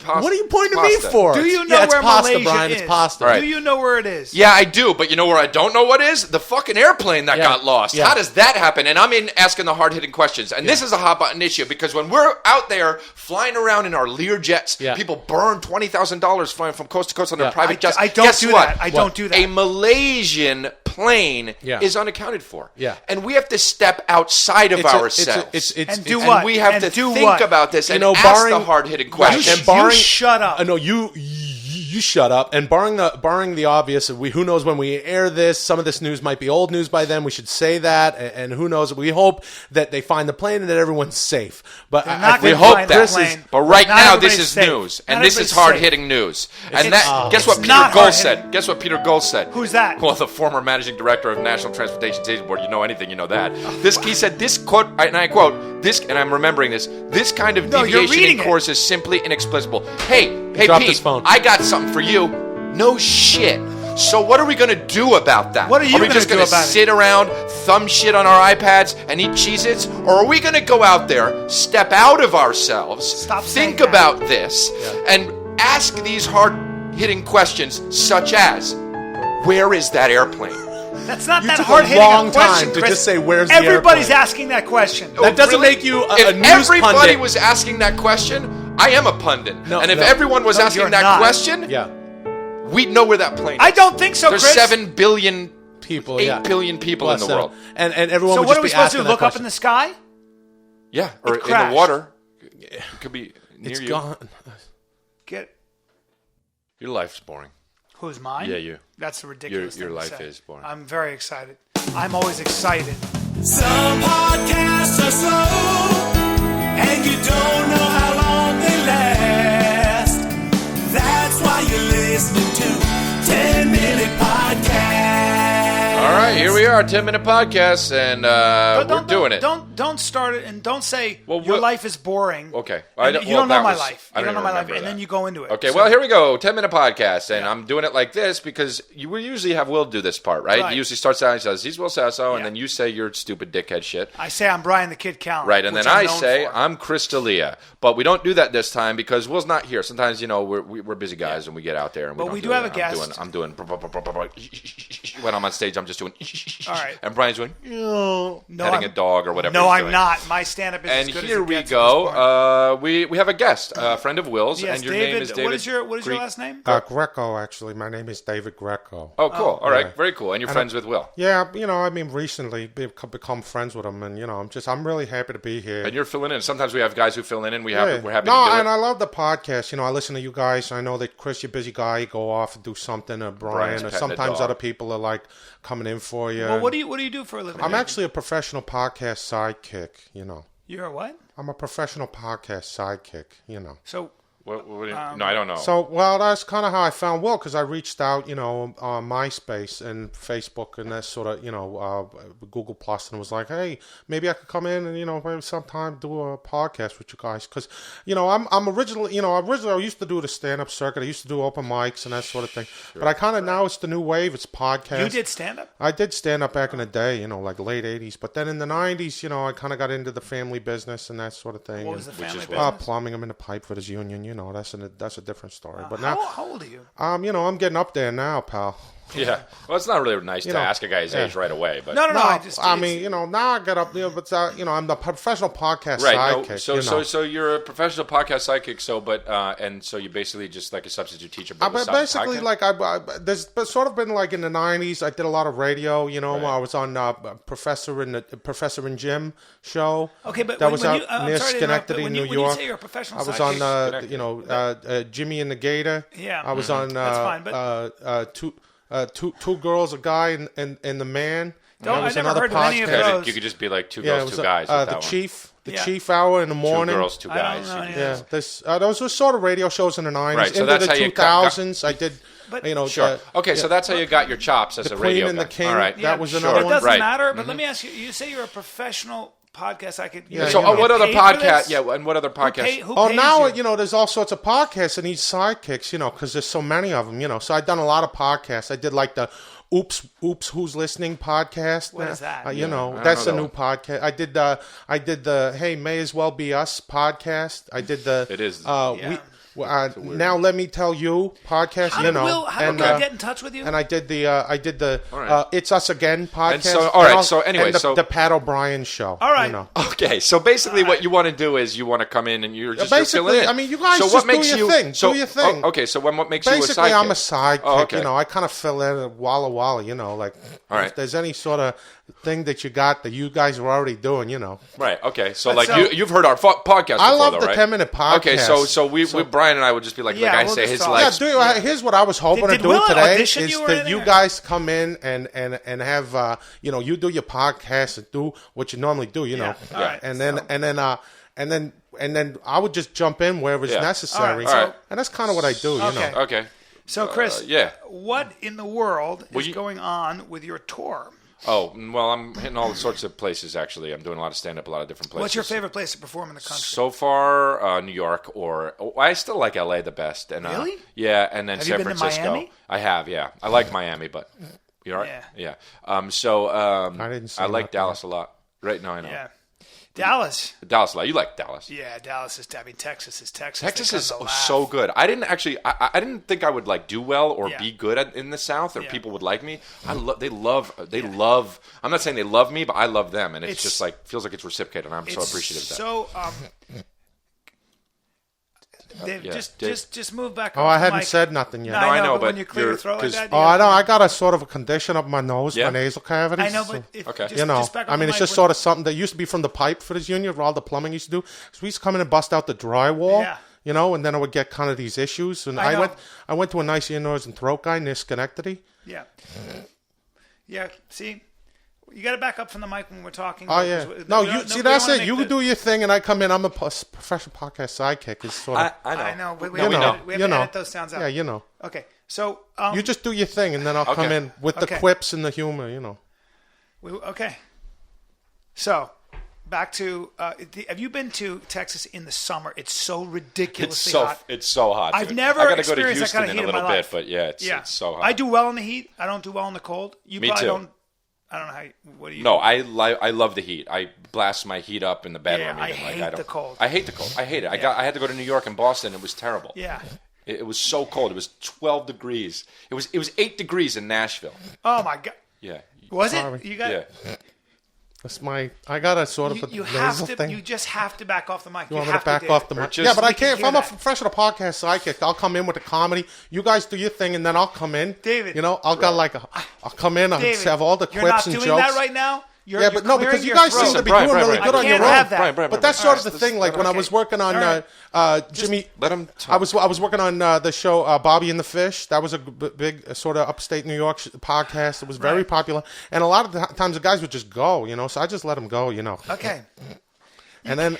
What are you pointing to me pasta. for? Do you know yeah, it's where pasta, Malaysia Brian. is? It's pasta. Right. Do you know where it is? Yeah, I do, but you know where I don't know what is? The fucking airplane that Yeah. got lost. Yeah. How does that happen? And I'm in asking the hard-hitting questions. And this is a hot button issue because when we're out there flying around in our Lear jets, Yeah. people burn $20,000 flying from coast to coast on their private jets. I don't Guess do what? that. I don't do that. A Malaysian plane Yeah. is unaccounted for. Yeah. And we have to step outside of ourselves. And do and what? we have And to do think what? about this and ask barring the hard-hitting Right, questions. and barring, You shut up. No, you shut up. And barring the obvious, who knows when we air this? Some of this news might be old news by then. We should say that. And who knows? We hope that they find the plane and that everyone's safe. But They're not We gonna hope find that. the plane. But right Not now, everybody's this is safe. news, Not and this is everybody's hard-hitting news. And guess what it's Peter not Gold hard-hitting. said? Guess what Peter Gold said? Who's that? Well, the former managing director of National Transportation Safety Board. You know anything, you know that. He said this quote, and I quote this, and I'm remembering this. This kind of No, you're deviation reading in it. course is simply inexplicable. Hey, dropped Pete, his phone. I got something for you. No shit. So what are we going to do about that? What are you we gonna just do gonna about it? sit around, thumb shit on our iPads, and eat Cheez-Its? Or are we going to go out there, step out of ourselves, Stop saying think that. about this, and ask these hard-hitting questions such as, where is that airplane? That's not You that took a hard hitting long a question, time to Chris. just say, "Where's the Everybody's airplane?" asking that question. That doesn't Really? make you a If news everybody pundit. was asking that question, I am a pundit. No, and if no. everyone was No, asking you're that not. question, Yeah, we'd know where that plane is. I don't think so, There's Chris. 7 billion, people. 8 billion people in the world. and everyone. So would what just are we be supposed to asking do? Look that up in question. the sky? Yeah, or in the crashed. water. It could be near It's you. gone. Get Your life's boring. who's mine? Yeah, you. That's a ridiculous Your thing life to say. is boring. I'm very excited. I'm always excited. Some podcasts are slow, and you don't know how long they last. That's why you're listening to 10-Minute Podcast. All right, here we are, 10-minute podcast, and we're doing it. Don't start it and don't say Well, your what- life is boring. Okay. And you don't know that my was- life. I You don't know even my life, remember and that. then you go into it. Okay, So- well, here we go. 10-minute podcast, and I'm doing it like this because we usually have Will do this part, right? Right. He usually starts out and says, he's Will Sasso, and Yeah. then you say your stupid dickhead shit. I say I'm Brian the Kid Callen. Right, and which then I'm I known say for. I'm Chris D'Elia. But we don't do that this time because Will's not here. Sometimes, we're busy guys and we get out there and we But don't we do have a guest. I'm doing when I'm on stage, I'm just doing All right. and Brian's doing No, petting a dog or whatever No, he's I'm doing. not. My stand-up is And as good here as it we gets at go. this point. We have a guest, a friend of Will's, Yes, and your David. name is David. What is your Greek- last name? Greco, actually. My name is David Greco. Oh, cool. All right, yeah. very cool. And you're friends with Will. Yeah, recently become friends with him, and I'm really happy to be here. And you're filling in. Sometimes we have guys who fill in, and we're happy No, to do it. and I love the podcast. I listen to you guys. I know that Chris, you're a busy guy. You go off and do something, or Brian's Brian, or petting a sometimes dog. other people are like coming in for you. Well, what do you do for a living? I'm actually a professional podcast sidekick. You're a what? I'm a professional podcast sidekick. So What do you, no, I don't know. So, well, that's kind of how I found Will, because I reached out, on MySpace and Facebook and that sort of, Google Plus, and was like, hey, maybe I could come in and, maybe sometime do a podcast with you guys. Because, I'm originally, I used to do the stand-up circuit. I used to do open mics and that sort of thing. Sure. But I kind of, now it's the new wave. It's podcast. you did stand-up? I did stand-up back in the day, like late 80s. But then in the 90s, I kind of got into the family business and that sort of thing. What was the And, family is business? plumbing. I'm in the pipe for this union, that's a different story. But how, now, how old are you? I'm getting up there now, pal. Yeah. Well, it's not really nice to ask a guy's yeah. age right away. But No. Now I get up there, but I'm the professional podcast Right. sidekick. So you're a professional podcast sidekick. So you basically just like a substitute teacher. But But basically, podcast? there's sort of been like in the 90s, I did a lot of radio, right. I was on Professor and Jim show. Okay, but that when was you- out I'm near sorry to interrupt, but Schenectady, when New you- when you York. say you're a professional I was sidekick- on Jimmy and the Gator. Yeah. I was on That's fine, but- two girls, a guy, and the man. Don't- That was I never another heard of any of podcast. those. You could just be like two Yeah, it girls, was two guys. with the that one. chief. The Yeah. chief hour in the Two morning. girls, two I don't guys. know You any could- of Yeah, those were sort of radio shows in the 90s. Right, so Into that's the how you 2000s, I did, But- Sure. Okay, so that's how you got your chops as The a Queen radio and the guy. King. All right. That was Sure. another It one. doesn't Right. matter, but let me ask you. You say you're a professional podcast. I could. Yeah, So, you know. what other Paid for podcast? this? Yeah, and what other podcast? Who Oh, pays now, you? there's all sorts of podcasts and these sidekicks, because there's so many of them, So I've done a lot of podcasts. I did like the Oops, Who's Listening podcast. What is that? That's I a don't new know. podcast. I did the Hey, May As Well Be Us podcast. I did the It is. Now let me tell you, podcast. How you did know, Will get in touch with you? And I did the right. It's Us Again podcast. And so, all right. So anyway, and the Pat O'Brien show. All right. You know. Okay, so basically, what you want to do is you want to come in and you're filling in. I mean, you guys so just what makes do your thing. So, do your thing. Okay, so what makes you a sidekick? Basically, I'm a sidekick. Oh, okay. You know, I kind of fill in a walla. You know, like All right. if there's any sort of thing that you got that you guys are already doing, you know. Right. Okay. So you've heard our podcast. I before, love though, the right? 10-minute podcast. Okay. So we Brian and I would just be like I we'll say, just his talk. life. Here's what I was hoping to Did do Will today audition is you or that anything, you or- guys come in and have you do your podcast and do what you normally do, you know. All right. And then I would just jump in wherever it's necessary. All right. And that's kind of what I do, you Okay. know. Okay. So, Chris, yeah. what in the world is you- going on with your tour? Oh, well, I'm hitting all sorts of places, actually. I'm doing a lot of stand-up, a lot of different places. What's your favorite place to perform in the country? So far, New York, I still like LA the best. And, Really? Yeah, and then Have San you been to Francisco. Miami? I have, yeah. I like Miami, but you're right. Yeah. I didn't say I like nothing. Dallas a lot. Right now, I know. Yeah. Dallas. Dallas a lot. You like Dallas. Yeah, Dallas is. I mean, Texas is Texas. Texas They is come to laugh. so good. I didn't think I would do well or Yeah. be good in the South, or Yeah. people would like me. They love. I'm not saying they love me, but I love them, and it's just feels like it's reciprocated, and I'm so appreciative of that. So, Dave, Yeah. just move back. Oh, off I the hadn't mic. said nothing yet. No, No, I I know, but when but you clear your you're- throat like 'cause- that, Oh, I know. I got a sort of a condition up my nose, Yeah? my nasal cavities. I know, but if, Okay. just, You know, just back I off mean, the it's mic just when- sort of something that used to be from the pipe fitters union, where all the plumbing used to do. Because we used to come in and bust out the drywall, Yeah. you know, and then I would get kind of these issues. And I know. I went to a nice ear, nose, and throat guy near Schenectady. Yeah. Yeah. See, you got to back up from the mic when we're talking. Oh yeah, because no, we don't- you see we that's don't wanna it. make You the- can do your thing, and I come in. I'm a professional podcast sidekick. Is sort of I know, but we No, have, we to, know. edit, we have You to know. edit those sounds out. yeah, you know. Okay, so You just do your thing, and then I'll come Okay. in with the Okay. quips and the humor. You know. okay. So back to have you been to Texas in the summer? It's so ridiculously hot. It's so hot. I've dude. never I gotta go to experienced that Houston kind of in heat a in my little bit, life. but yeah, it's so hot. I do well in the heat. I don't do well in the cold. You Me probably too. don't. I don't know how. What do you? No, I love the heat. I blast my heat up in the bedroom. Yeah, I even. hate I don't, the cold. I hate the cold. I hate it. I had to go to New York and Boston. It was terrible. Yeah. It was so cold. It was 12 degrees. It was 8 degrees in Nashville. Oh my god. Yeah. Was Sorry. it? You got. Yeah. That's my. I got a sort of You a have nasal to. thing. You just have to back off the mic. You want me to have back Dave. off the mic? just- Yeah, but I we can can't. If hear I'm a that. professional podcast sidekick, I'll come in with the comedy. You guys do your thing, and then I'll come in. David. You know, I'll come in. I'll David, have all the you're quips not and doing jokes. that right now. You're, Yeah, you're but no, clearing because you your guys throat. seem to be Brian, doing really Brian, good I on your can't own. have that. Brian, But that's sort of the Alright, thing. Like when I okay. was working on Alright. Jimmy, Let him talk. I was working on the show Bobby and the Fish. That was a big sort of upstate New York podcast. It was very popular, and a lot of the times the guys would just go, you know. So I just let them go, you know. Okay. And then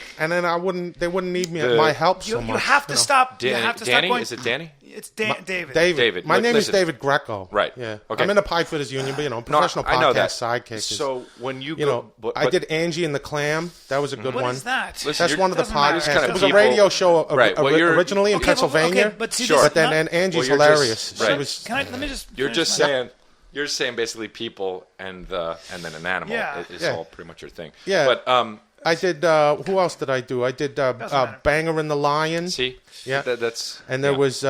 they wouldn't need my help so much. You have to know. stop. You have to stop Danny? going. Is it Danny? It's David. David. My Look, name listen. is David Greco. Right. Yeah. Okay. I'm in the Pipefitters Union, but you know, No, professional I know that. podcast sidekick. So when you You go, know, but, I did Angie and the Clam. That was a good What one. is that? Listen, That's you're- one of the doesn't matter. podcasts. Kind of It was a people- radio show Right, well, you're- originally in Okay, well, Pennsylvania. okay, but see, Sure. this- But then not- and Angie's Well, you're just- hilarious. right. She was. Can I? Let me just. You're finish just my- saying. You're saying basically people and then an animal Yeah. is Yeah. all pretty much your thing. Yeah. But I did. Who else did I do? I did matter. Banger and the Lion. see, Yeah. that's And there was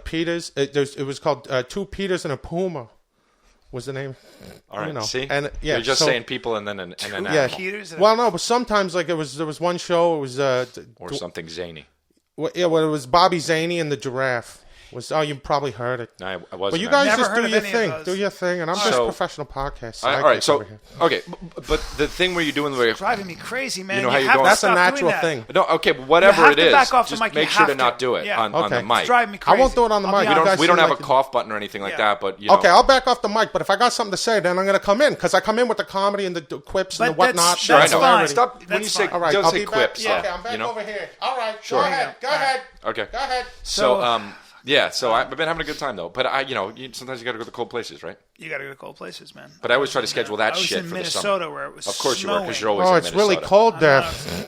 Peters. It was called Two Peters and a Puma. Was the name? all right. you know, See, and, yeah, you're just so- saying people and then an animal Yeah. Peters and- Well, no, but sometimes like there was one show. It was or something zany. it was Bobby Zaney and the Giraffe. You probably heard it. No, I But wasn't. you guys Never just heard do of your any of thing. those. Do your thing, and I'm just a So- professional podcast. all right. So sidekick over here. okay, but the thing where you're doing the way. driving me crazy, man. You know how you're have going- to That's a stop doing natural that. thing. No, okay, but whatever You have it to is, back off the just mic. You make sure to have not to. do it Yeah. on Okay. the mic. It's driving me I crazy. won't do it on the I'll be mic. You honest. guys We don't seem have like a cough button or anything like Yeah. that, but you know. Okay, I'll back off the mic, but if I got something to say, then I'm going to come in because I come in with the comedy and the quips and the But that's- whatnot. Sure, I that's know. fine. Stop when That's you say fine. All right, don't I'll say be quips. back. though, Okay, I'm back you know? over here. All right, Sure. Go ahead. Go ahead. Okay. Go ahead. So yeah, so I've been having a good time though. But sometimes you got to go to cold places, right? You got to go to cold places, man. But I always try to schedule that I was shit in for the Minnesota summer. where it was Of course you were, because you're snowing. always Oh, in it's really Minnesota. cold I there. know.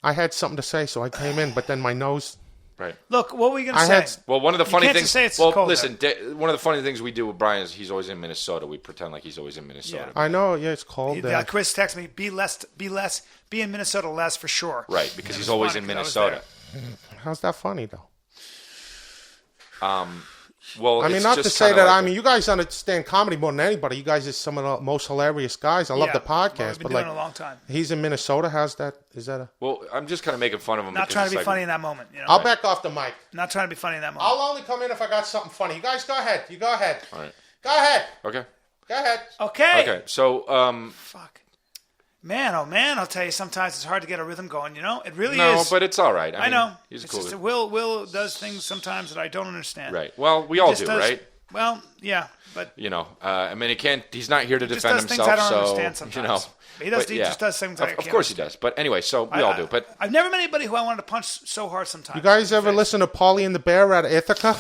I had something to say, so I came in, but then my nose. Right. Look, what were you going I to say? had- Well, one of the You funny can't things. just say it's well, cold listen. One of the funny things we do with Brian is he's always in Minnesota. We pretend like he's always in Minnesota. I know, yeah, it's cold there. Chris texted me, be in Minnesota less for sure. Right, because It he's was always funny in 'cause I was Minnesota. How's that funny though? Well, I mean, it's not just to say kinda that. like I mean, you guys understand comedy more than anybody. You guys are some of the most hilarious guys. I love the Well, podcast, we've been but doing like, it a long time. he's in Minnesota. How's that? Is that a? Well, I'm just kind of making fun of him. Not because trying to it's be like- funny in that moment. You know? I'll back off the mic. Not trying to be funny in that moment. I'll only come in if I got something funny. You guys, go ahead. You go ahead. All right. Go ahead. Okay. Go ahead. Okay. Okay. So, Fuck. Man, oh man, I'll tell you, sometimes it's hard to get a rhythm going, you know? It really no, is. but it's all right. I mean, know. He's It's cool. just that Will does things sometimes that I don't understand. Right. Well, we all Just do, does- right? Well, yeah, but You know, I mean, he's not here to just defend does things himself, I don't so, understand sometimes. you know. He does. But, He yeah. just does things I Of can't course he understand. does. But anyway, so we all do. But I've never met anybody who I wanted to punch so hard sometimes. You guys ever listen to Polly and the Bear out of Ithaca?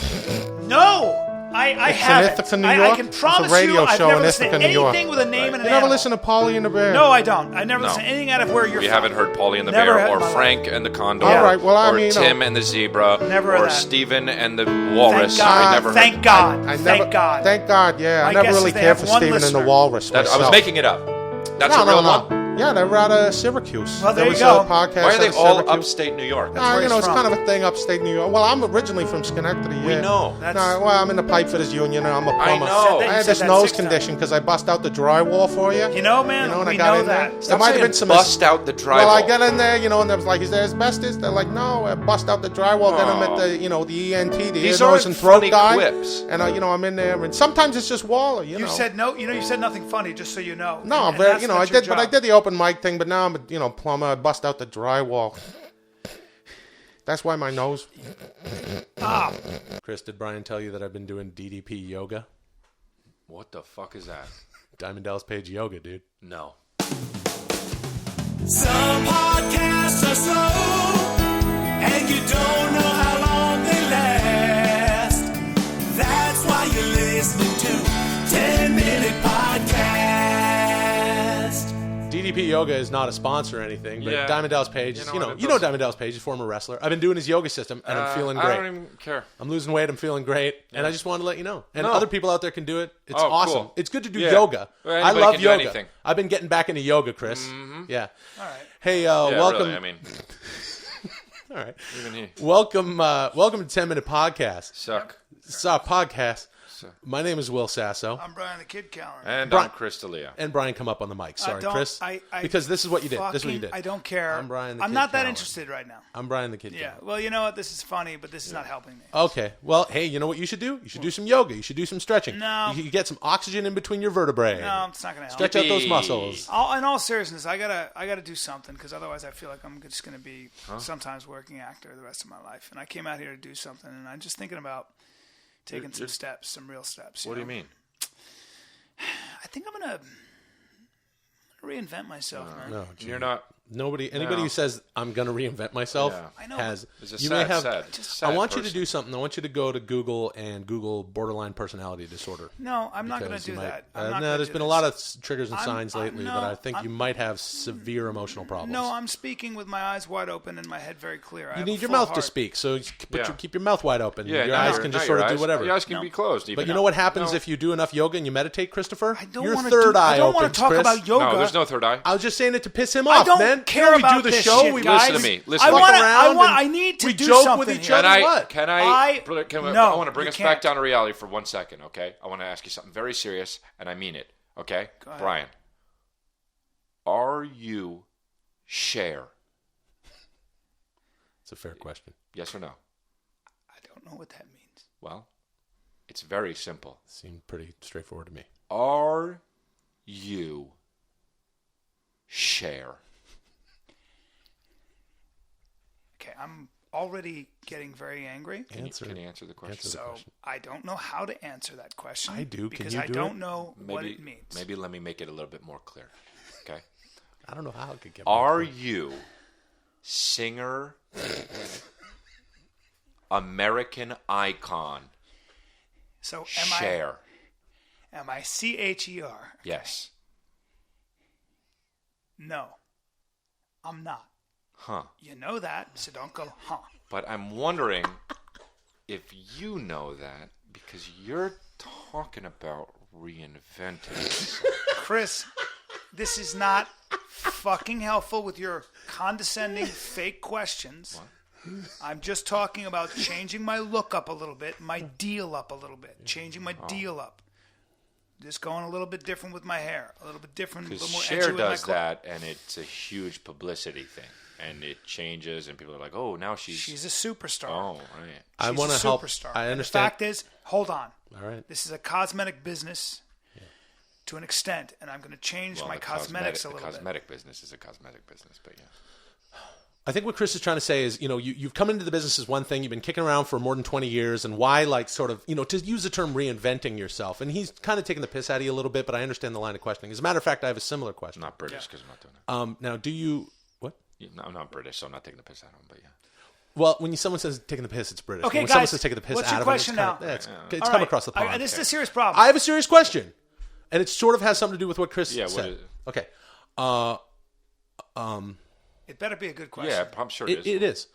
No! I It's in haven't. Ithaca, New I York. can It's a promise radio you I've show never in listened to Ithaca, New York. anything with a name and an You never animal. listen to Polly and the Bear? No, I don't. I never No. listen to anything out of where you're we from. haven't heard Paulie and the Never Bear, had or in my life. Frank and the Condor, All right, well, I or mean, Tim and the Zebra, Never or heard that. Stephen and the Walrus. Thank God. I never Thank heard. God. I never, Thank God. Thank God, yeah. My I never guess really is they cared have for one Stephen and the listener. Walrus That, I was myself. making it up. That's no, a real no, one. no. Yeah, they were out of Syracuse. Well, there There you was go. a podcast Why are they out of all Syracuse. upstate New York? where You he's know, it's from. kind of a thing upstate New York. Well, I'm originally from Schenectady. We yeah. know. That's- No, well, I'm in the Pipefitters Union and I'm a plumber. know. You I had said this that nose 6 times. condition because I bust out the drywall for you. You know, man, You know, and I we got know in that. there. Stop There might have saying been some bust out the drywall. Well, I get in there, you know, and there was like, is there asbestos? They're like, no, I bust out the drywall. Then I'm at the, you know, the ENT, the These ear, nose, aren't and throat funny guy. quips. And, you know, I'm in there, and sometimes it's just Waller, you know. You said no. You know, you said nothing funny, just so you know. No, And very, that's you know, not I your did, but I job. did the open mic thing. But now I'm a, you know, plumber. I bust out the drywall. That's why my nose. Chris, did Brian tell you that I've been doing DDP yoga? What the fuck is that? Diamond Dallas Page yoga, dude. No. Some podcasts are slow, and you don't know how long they last. That's why you're listening to 10-Minute Podcast. DDP Yoga is not a sponsor or anything, but Yeah. Diamond Dallas Page, You know what, it you know does- Diamond Dallas Page, is a former wrestler. I've been doing his yoga system, and I'm feeling I great. don't even care. I'm losing weight. I'm feeling great, and I just wanted to let you know. And No. other people out there can do it. It's Oh, awesome. cool. It's good to do Yeah. yoga. Well, I anybody love can do yoga. anything. I've been getting back into yoga, Chris. Yeah. All right. Hey, Yeah, welcome. Really, I mean, All right. even he. Welcome to 10-Minute Podcast. Suck. Podcast. My name is Will Sasso. I'm Bryan the Kid Callen. And Brian- I'm Chris D'Elia. And Brian, come up on the mic. Sorry, don't- Chris. I- because this is what you did. This is what you fucking- did. I don't care. I'm Bryan the I'm Kid not that Callen. interested right now. I'm Brian the Kid. Yeah. Callen. Well, you know what? This is funny, but this is not helping me. Okay. Well, hey, you know what you should do? You should do some yoga. You should do some stretching. No. You get some oxygen in between your vertebrae. No, it's not going to help. Stretch out those muscles. In all seriousness, I gotta do something because otherwise I feel like I'm just gonna be sometimes working actor the rest of my life. And I came out here to do something, and I'm just thinking about taking some steps, some real steps. What do you mean? I think I'm gonna reinvent myself, man. No, You're not. anybody No. who says I'm going to reinvent myself Yeah. I know. has. It's a you sad, may have. sad, I sad want you to person. do something. I want you to go to Google and Google borderline personality disorder. No, I'm not gonna Because do you might- that. I'm not no, gonna there's do been a this. lot of triggers and I'm- signs lately, no, but I think you I'm- might have severe emotional problems. No, I'm speaking with my eyes wide open and my head very clear. I you have need a your full mouth to heart. speak, so you Yeah. keep your mouth wide open. Yeah, your now eyes your- can now just your sort of do eyes- whatever. Your eyes can be closed. Even But you know what happens if you do enough yoga and you meditate, Christopher? I don't your want to third eye I don't want opens, to talk Chris. about yoga. No, there's no third eye. I was just saying it to piss him I off, don't man. care You know, we about do the this show. shit, we guys. Listen to me. Listen fuck to me. around I and need to we do joke something with each here. other. Can I? What? Can I- I? no, I want to bring you us can't. back down to reality for 1 second, okay? I want to ask you something very serious, and I mean it, okay? Go ahead. Brian, are you Cher? It's a fair question. Yes or no? I don't know what that means. Well, it's very simple. Seemed pretty straightforward to me. Are you Cher? Okay, I'm already getting very angry. Can you answer the question? Answer the So question. I don't know how to answer that question. I do. Can because you I do don't it? know what it means. Maybe let me make it a little bit more clear, okay? I don't know how it could get. Are you singer, American icon, So Cher? am I CHER? Yes. No, I'm not. Huh. You know that, so don't go, huh? But I'm wondering if you know that because you're talking about reinventing. Chris, this is not fucking helpful with your condescending fake questions. I'm just talking about changing my look up a little bit, my deal up a little bit, changing my deal up. Just going a little bit different with my hair, a little bit different, a Because little more Cher edgy with my does clothes. that, and it's a huge publicity thing. And it changes, and people are like, oh, now She's a superstar. Oh, right. I She's want a to help. superstar. I And understand. the fact is, hold on. All right. This is a cosmetic business to an extent, and I'm going to change my cosmetics a little The cosmetic business is a cosmetic business, but yeah. I think what Chris is trying to say is, you've come into the business as one thing, you've been kicking around for more than 20 years, and why, like, sort of, to use the term reinventing yourself. And he's kind of taking the piss out of you a little bit, but I understand the line of questioning. As a matter of fact, I have a similar question. I'm not British because I'm not doing it. Now, do you... What? Yeah, no, I'm not British, so I'm not taking the piss out of him, but yeah. Well, when someone says taking the piss, it's British. Okay, when someone guys, says taking the piss what's out your of question it, it's now? it's All come right. across the pond. This is a serious problem. I have a serious question, and it sort of has something to do with what Chris Yeah, what said. is it? Okay. It better be a good question. Yeah, I'm sure it is. It is.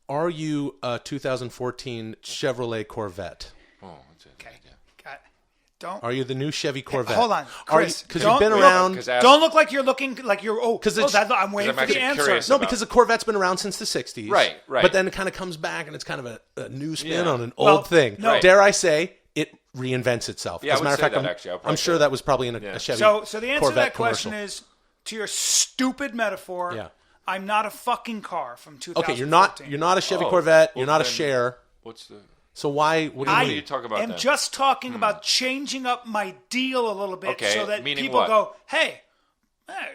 Are you a 2014 Chevrolet Corvette? Oh, that's it. Okay. Yeah. Got- Don't. Are you the new Chevy Corvette? Hold on, Chris. Because you've been don't- around. Because Don't look like you're looking like you're. I'm waiting I'm for the actually answer. curious. No, because the Corvette's been around since the 60s. Right. But then it kind of comes back, and it's kind of a new spin Yeah. on an Well, old thing. no. Dare I say, it reinvents itself. Yeah, As a I matter would of say fact, that, actually. I'll probably I'm sure say that was probably in a Chevy So the answer Corvette to that question commercial. is, to your stupid metaphor. Yeah. I'm not a fucking car from 2014. Okay, you're not a Chevy Corvette. You're not a then- Cher. What's the... So why? What do What you do you talk about I'm then? just talking about changing up my deal a little bit Okay, so that meaning people what? go, hey,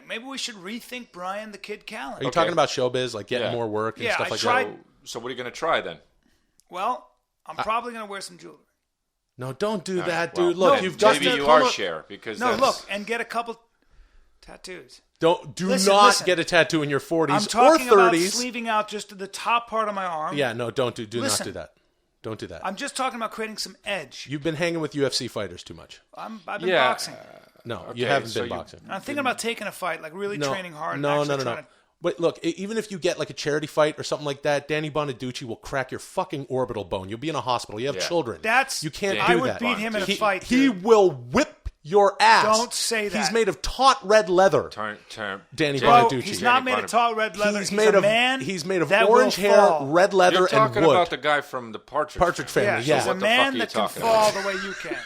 maybe we should rethink Bryan the Kid Callen. Are you talking about showbiz, like getting Yeah. more work and Yeah, stuff I like tried- that? So what are you going to try then? Well, I'm probably going to wear some jewelry. No, don't do that, Well, dude. Look, then you've got maybe to you come are up- Cher because No, that's... look, and get a couple tattoos. Do Listen, not listen. get a tattoo in your 40s I'm or talking about 30s. sleeving out just the top part of my arm. Yeah, no, don't do not Listen. do that. Don't do that. I'm just talking about creating some edge. You've been hanging with UFC fighters too much. I've been Yeah. boxing. No, you haven't so been you- boxing. I'm thinking about taking a fight, like really training hard. and No, actually no, no, no. trying to- But look, even if you get like a charity fight or something like that, Danny Bonaducci will crack your fucking orbital bone. You'll be in a hospital. You have Yeah. children. That's you can't I do would that. beat him in a He- fight, He dude. will whip your ass. Don't say that. He's made of taut red leather. Danny Bro, Bonaducci. he's not made of tall red leather. He's He's made a of man. He's made of that orange will hair, fall. red leather, You're and talking wood. about the guy from the Partridge Family, Yeah, yeah. he's a What the fuck are man you that can talking fall about? the way you can.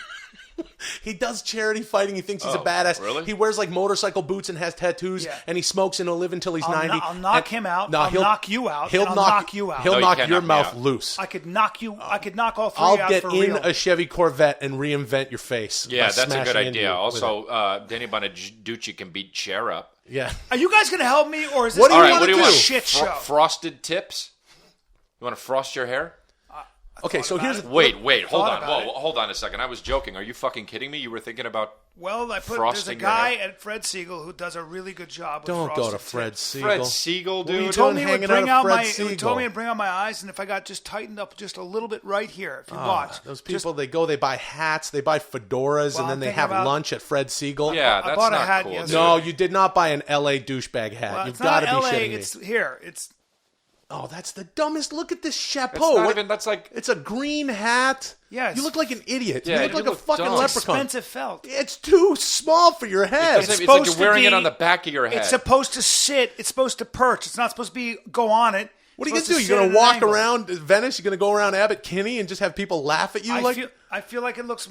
He does charity fighting. He thinks he's a Oh, badass. really? He wears like motorcycle boots and has tattoos, Yeah. and he smokes and he'll live until he's I'll 90. I'll knock him out. I'll knock you out. He'll and I'll knock you out. He'll No, you knock can't your knock me mouth out. loose. I could knock you. I could knock all 3 I'll out get for in real. a Chevy Corvette and reinvent your face. Yeah, by that's a smashing good into idea. you with Also, Danny Bonaducci can beat Cher up. it. Yeah. Are you guys going to help me, or is this What do you All right, wanna what do you do? want? shit show? Frosted tips? You want to frost your hair? Okay, so here's the Wait, hold thought on. about Whoa, hold on a second. I was joking. Are you fucking kidding me? You were thinking about Well, there's a frosting your guy hair? at Fred Siegel who does a really good job. With Don't go to frosted Fred tips. Siegel. Fred Siegel, What are you dude. Told doing me it would hanging bring out out with Fred my. Siegel? It told me to bring out my eyes, and if I got just tightened up just a little bit right here, if you watch, Those just- people, they buy hats, they buy fedoras, Well, and then I'm they thinking have about- lunch at Fred Siegel. Yeah, I that's bought a not hat cool. yesterday. No, you did not buy an LA douchebag hat. Well, You've it's got not to be LA. shitting me. It's here. It's Oh, that's the dumbest. Look at this It's chapeau. not What- even, that's like, It's a green hat. Yeah, You it's- look like an idiot. Yeah, you look you like a look fucking dumb. leprechaun. expensive felt. It's too small for your head. it's like supposed you're to wearing it be- on the back of your head. It's supposed to sit. It's supposed to perch. It's not supposed to be go on it. What are you It's going to do? supposed You're going sit to at an walk angle. around Venice? You're going to go around Abbot Kinney and just have people laugh at you? I feel like it looks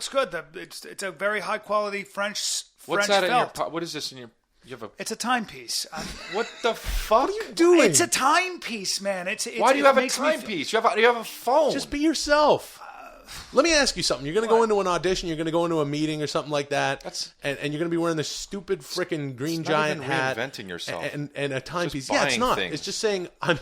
good. It's a very high quality French What's that in your felt. What is this in your... You have a... It's a timepiece. What the fuck? what are you doing? It's a timepiece, man. Why do you have a makes me feel- timepiece? You have a phone. Just be yourself. Let me ask you something. You're going to go into an audition. You're going to go into a meeting or something like that. And you're going to be wearing this stupid freaking green It's not giant even hat. reinventing yourself. And a timepiece. Just Yeah, it's buying not. things. It's just saying I'm...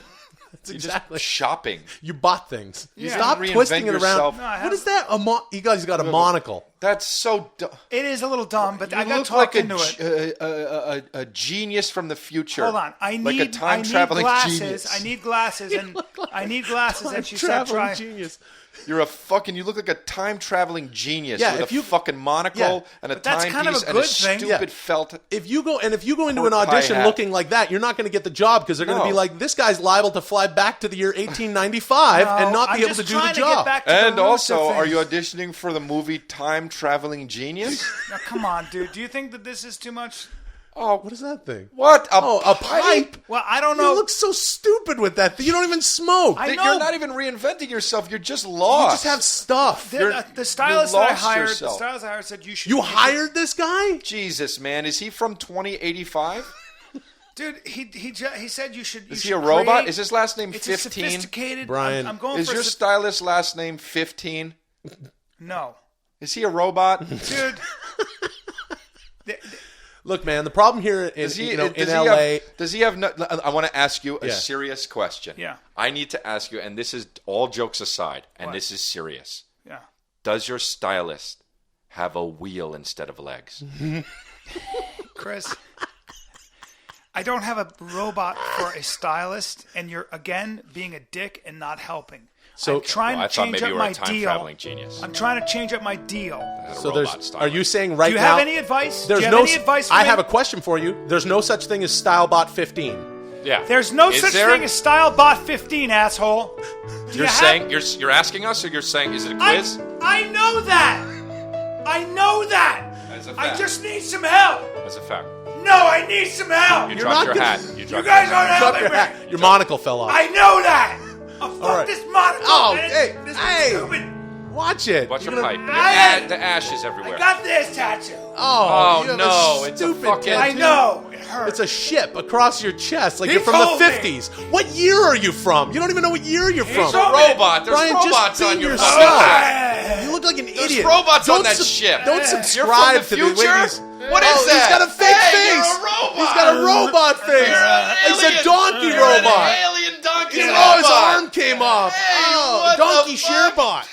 That's You're exactly. just shopping. You bought things. Yeah. Stop Reinvent twisting it yourself. around. No, I What is that? You guys got a monocle. That's so dumb. It is a little dumb, but I You got look talked like into it. a genius from the future. Hold on, I like need a time traveling glasses. genius. I need glasses, and I need glasses. And she said, Traveling "Try." genius. You're a fucking. You look like a time traveling genius Yeah, with if a you- fucking monocle Yeah. and a But that's kind of timepiece a and a good thing. stupid Yeah. felt. If you go into Pork an audition pie hat. looking like that, you're not going to get the job because they're going to be No. like, this guy's liable to fly back to the year 1895 and not I'm be able just to do the trying to job. get back to the And roots of also, are things. you auditioning for the movie Time Traveling Genius? Now, come on, dude. Do you think that this is too much? Oh, What is that thing? what? A pipe? Well, I don't You know. look so stupid with that thing. You don't even smoke. I You're know. not even reinventing yourself. You're just You lost. just have stuff. The stylist that I lost hired, yourself. said you should. You hired this guy? Jesus, man. Is he from 2085? Dude, he said you should. Is he a robot? create- Is his last name It's a 15? sophisticated. Brian, I'm going Is for your stylist last name 15? no, Is he a robot? dude. Look, man, the problem here in, Does he, in does he LA... have, does he have no, I want to ask you a Yeah. serious question. Yeah. I need to ask you, and this is all jokes aside, and What? this is serious. Yeah. Does your stylist have a wheel instead of legs? Chris, I don't have a robot for a stylist, and you're again being a dick and not helping. So- I'm trying Well, I to thought change maybe up you were my a time deal. traveling genius. I'm trying to change up my deal. So there's... Are you saying right Do you now... have any advice? There's Do you no... have any advice for I me? have a question for you. There's no such thing as Stylebot 15. Yeah. There's no Is such there? thing as Stylebot 15, asshole. Do you You're have- saying you're asking us, or you're saying is it a quiz? I know that. I know that. That's a I fact. just need some help. That's a fact. No, I need some help. You You're dropped not your gonna- hat. You You dropped guys your aren't hat. Drop helping your me. hat. Your monocle fell off. I know that. Oh, fuck right. this monocle. Oh, man. hey, This hey. is stupid. Watch it. Watch your You're pipe. gonna- The ashes everywhere. I got this tattoo. Oh, Oh, you have no, a it's a stupid fucking- I tattoo. know. It hurts. It's a ship across your chest, like He you're from the told me. 50s. What year are you from? You don't even know what year you're from. told me. Robot. There's Brian, robots just on be your yourself. fucking You look like an There's idiot. robots on Don't that ship. Don't You're from subscribe the to the way future? these. What is that? He's got a fake Hey, face. you're a robot. He's got a robot face. It's a Alien. donkey You're robot. An alien donkey Oh, robot. his arm came off. Hey, Oh, what the donkey fuck? Shearbot.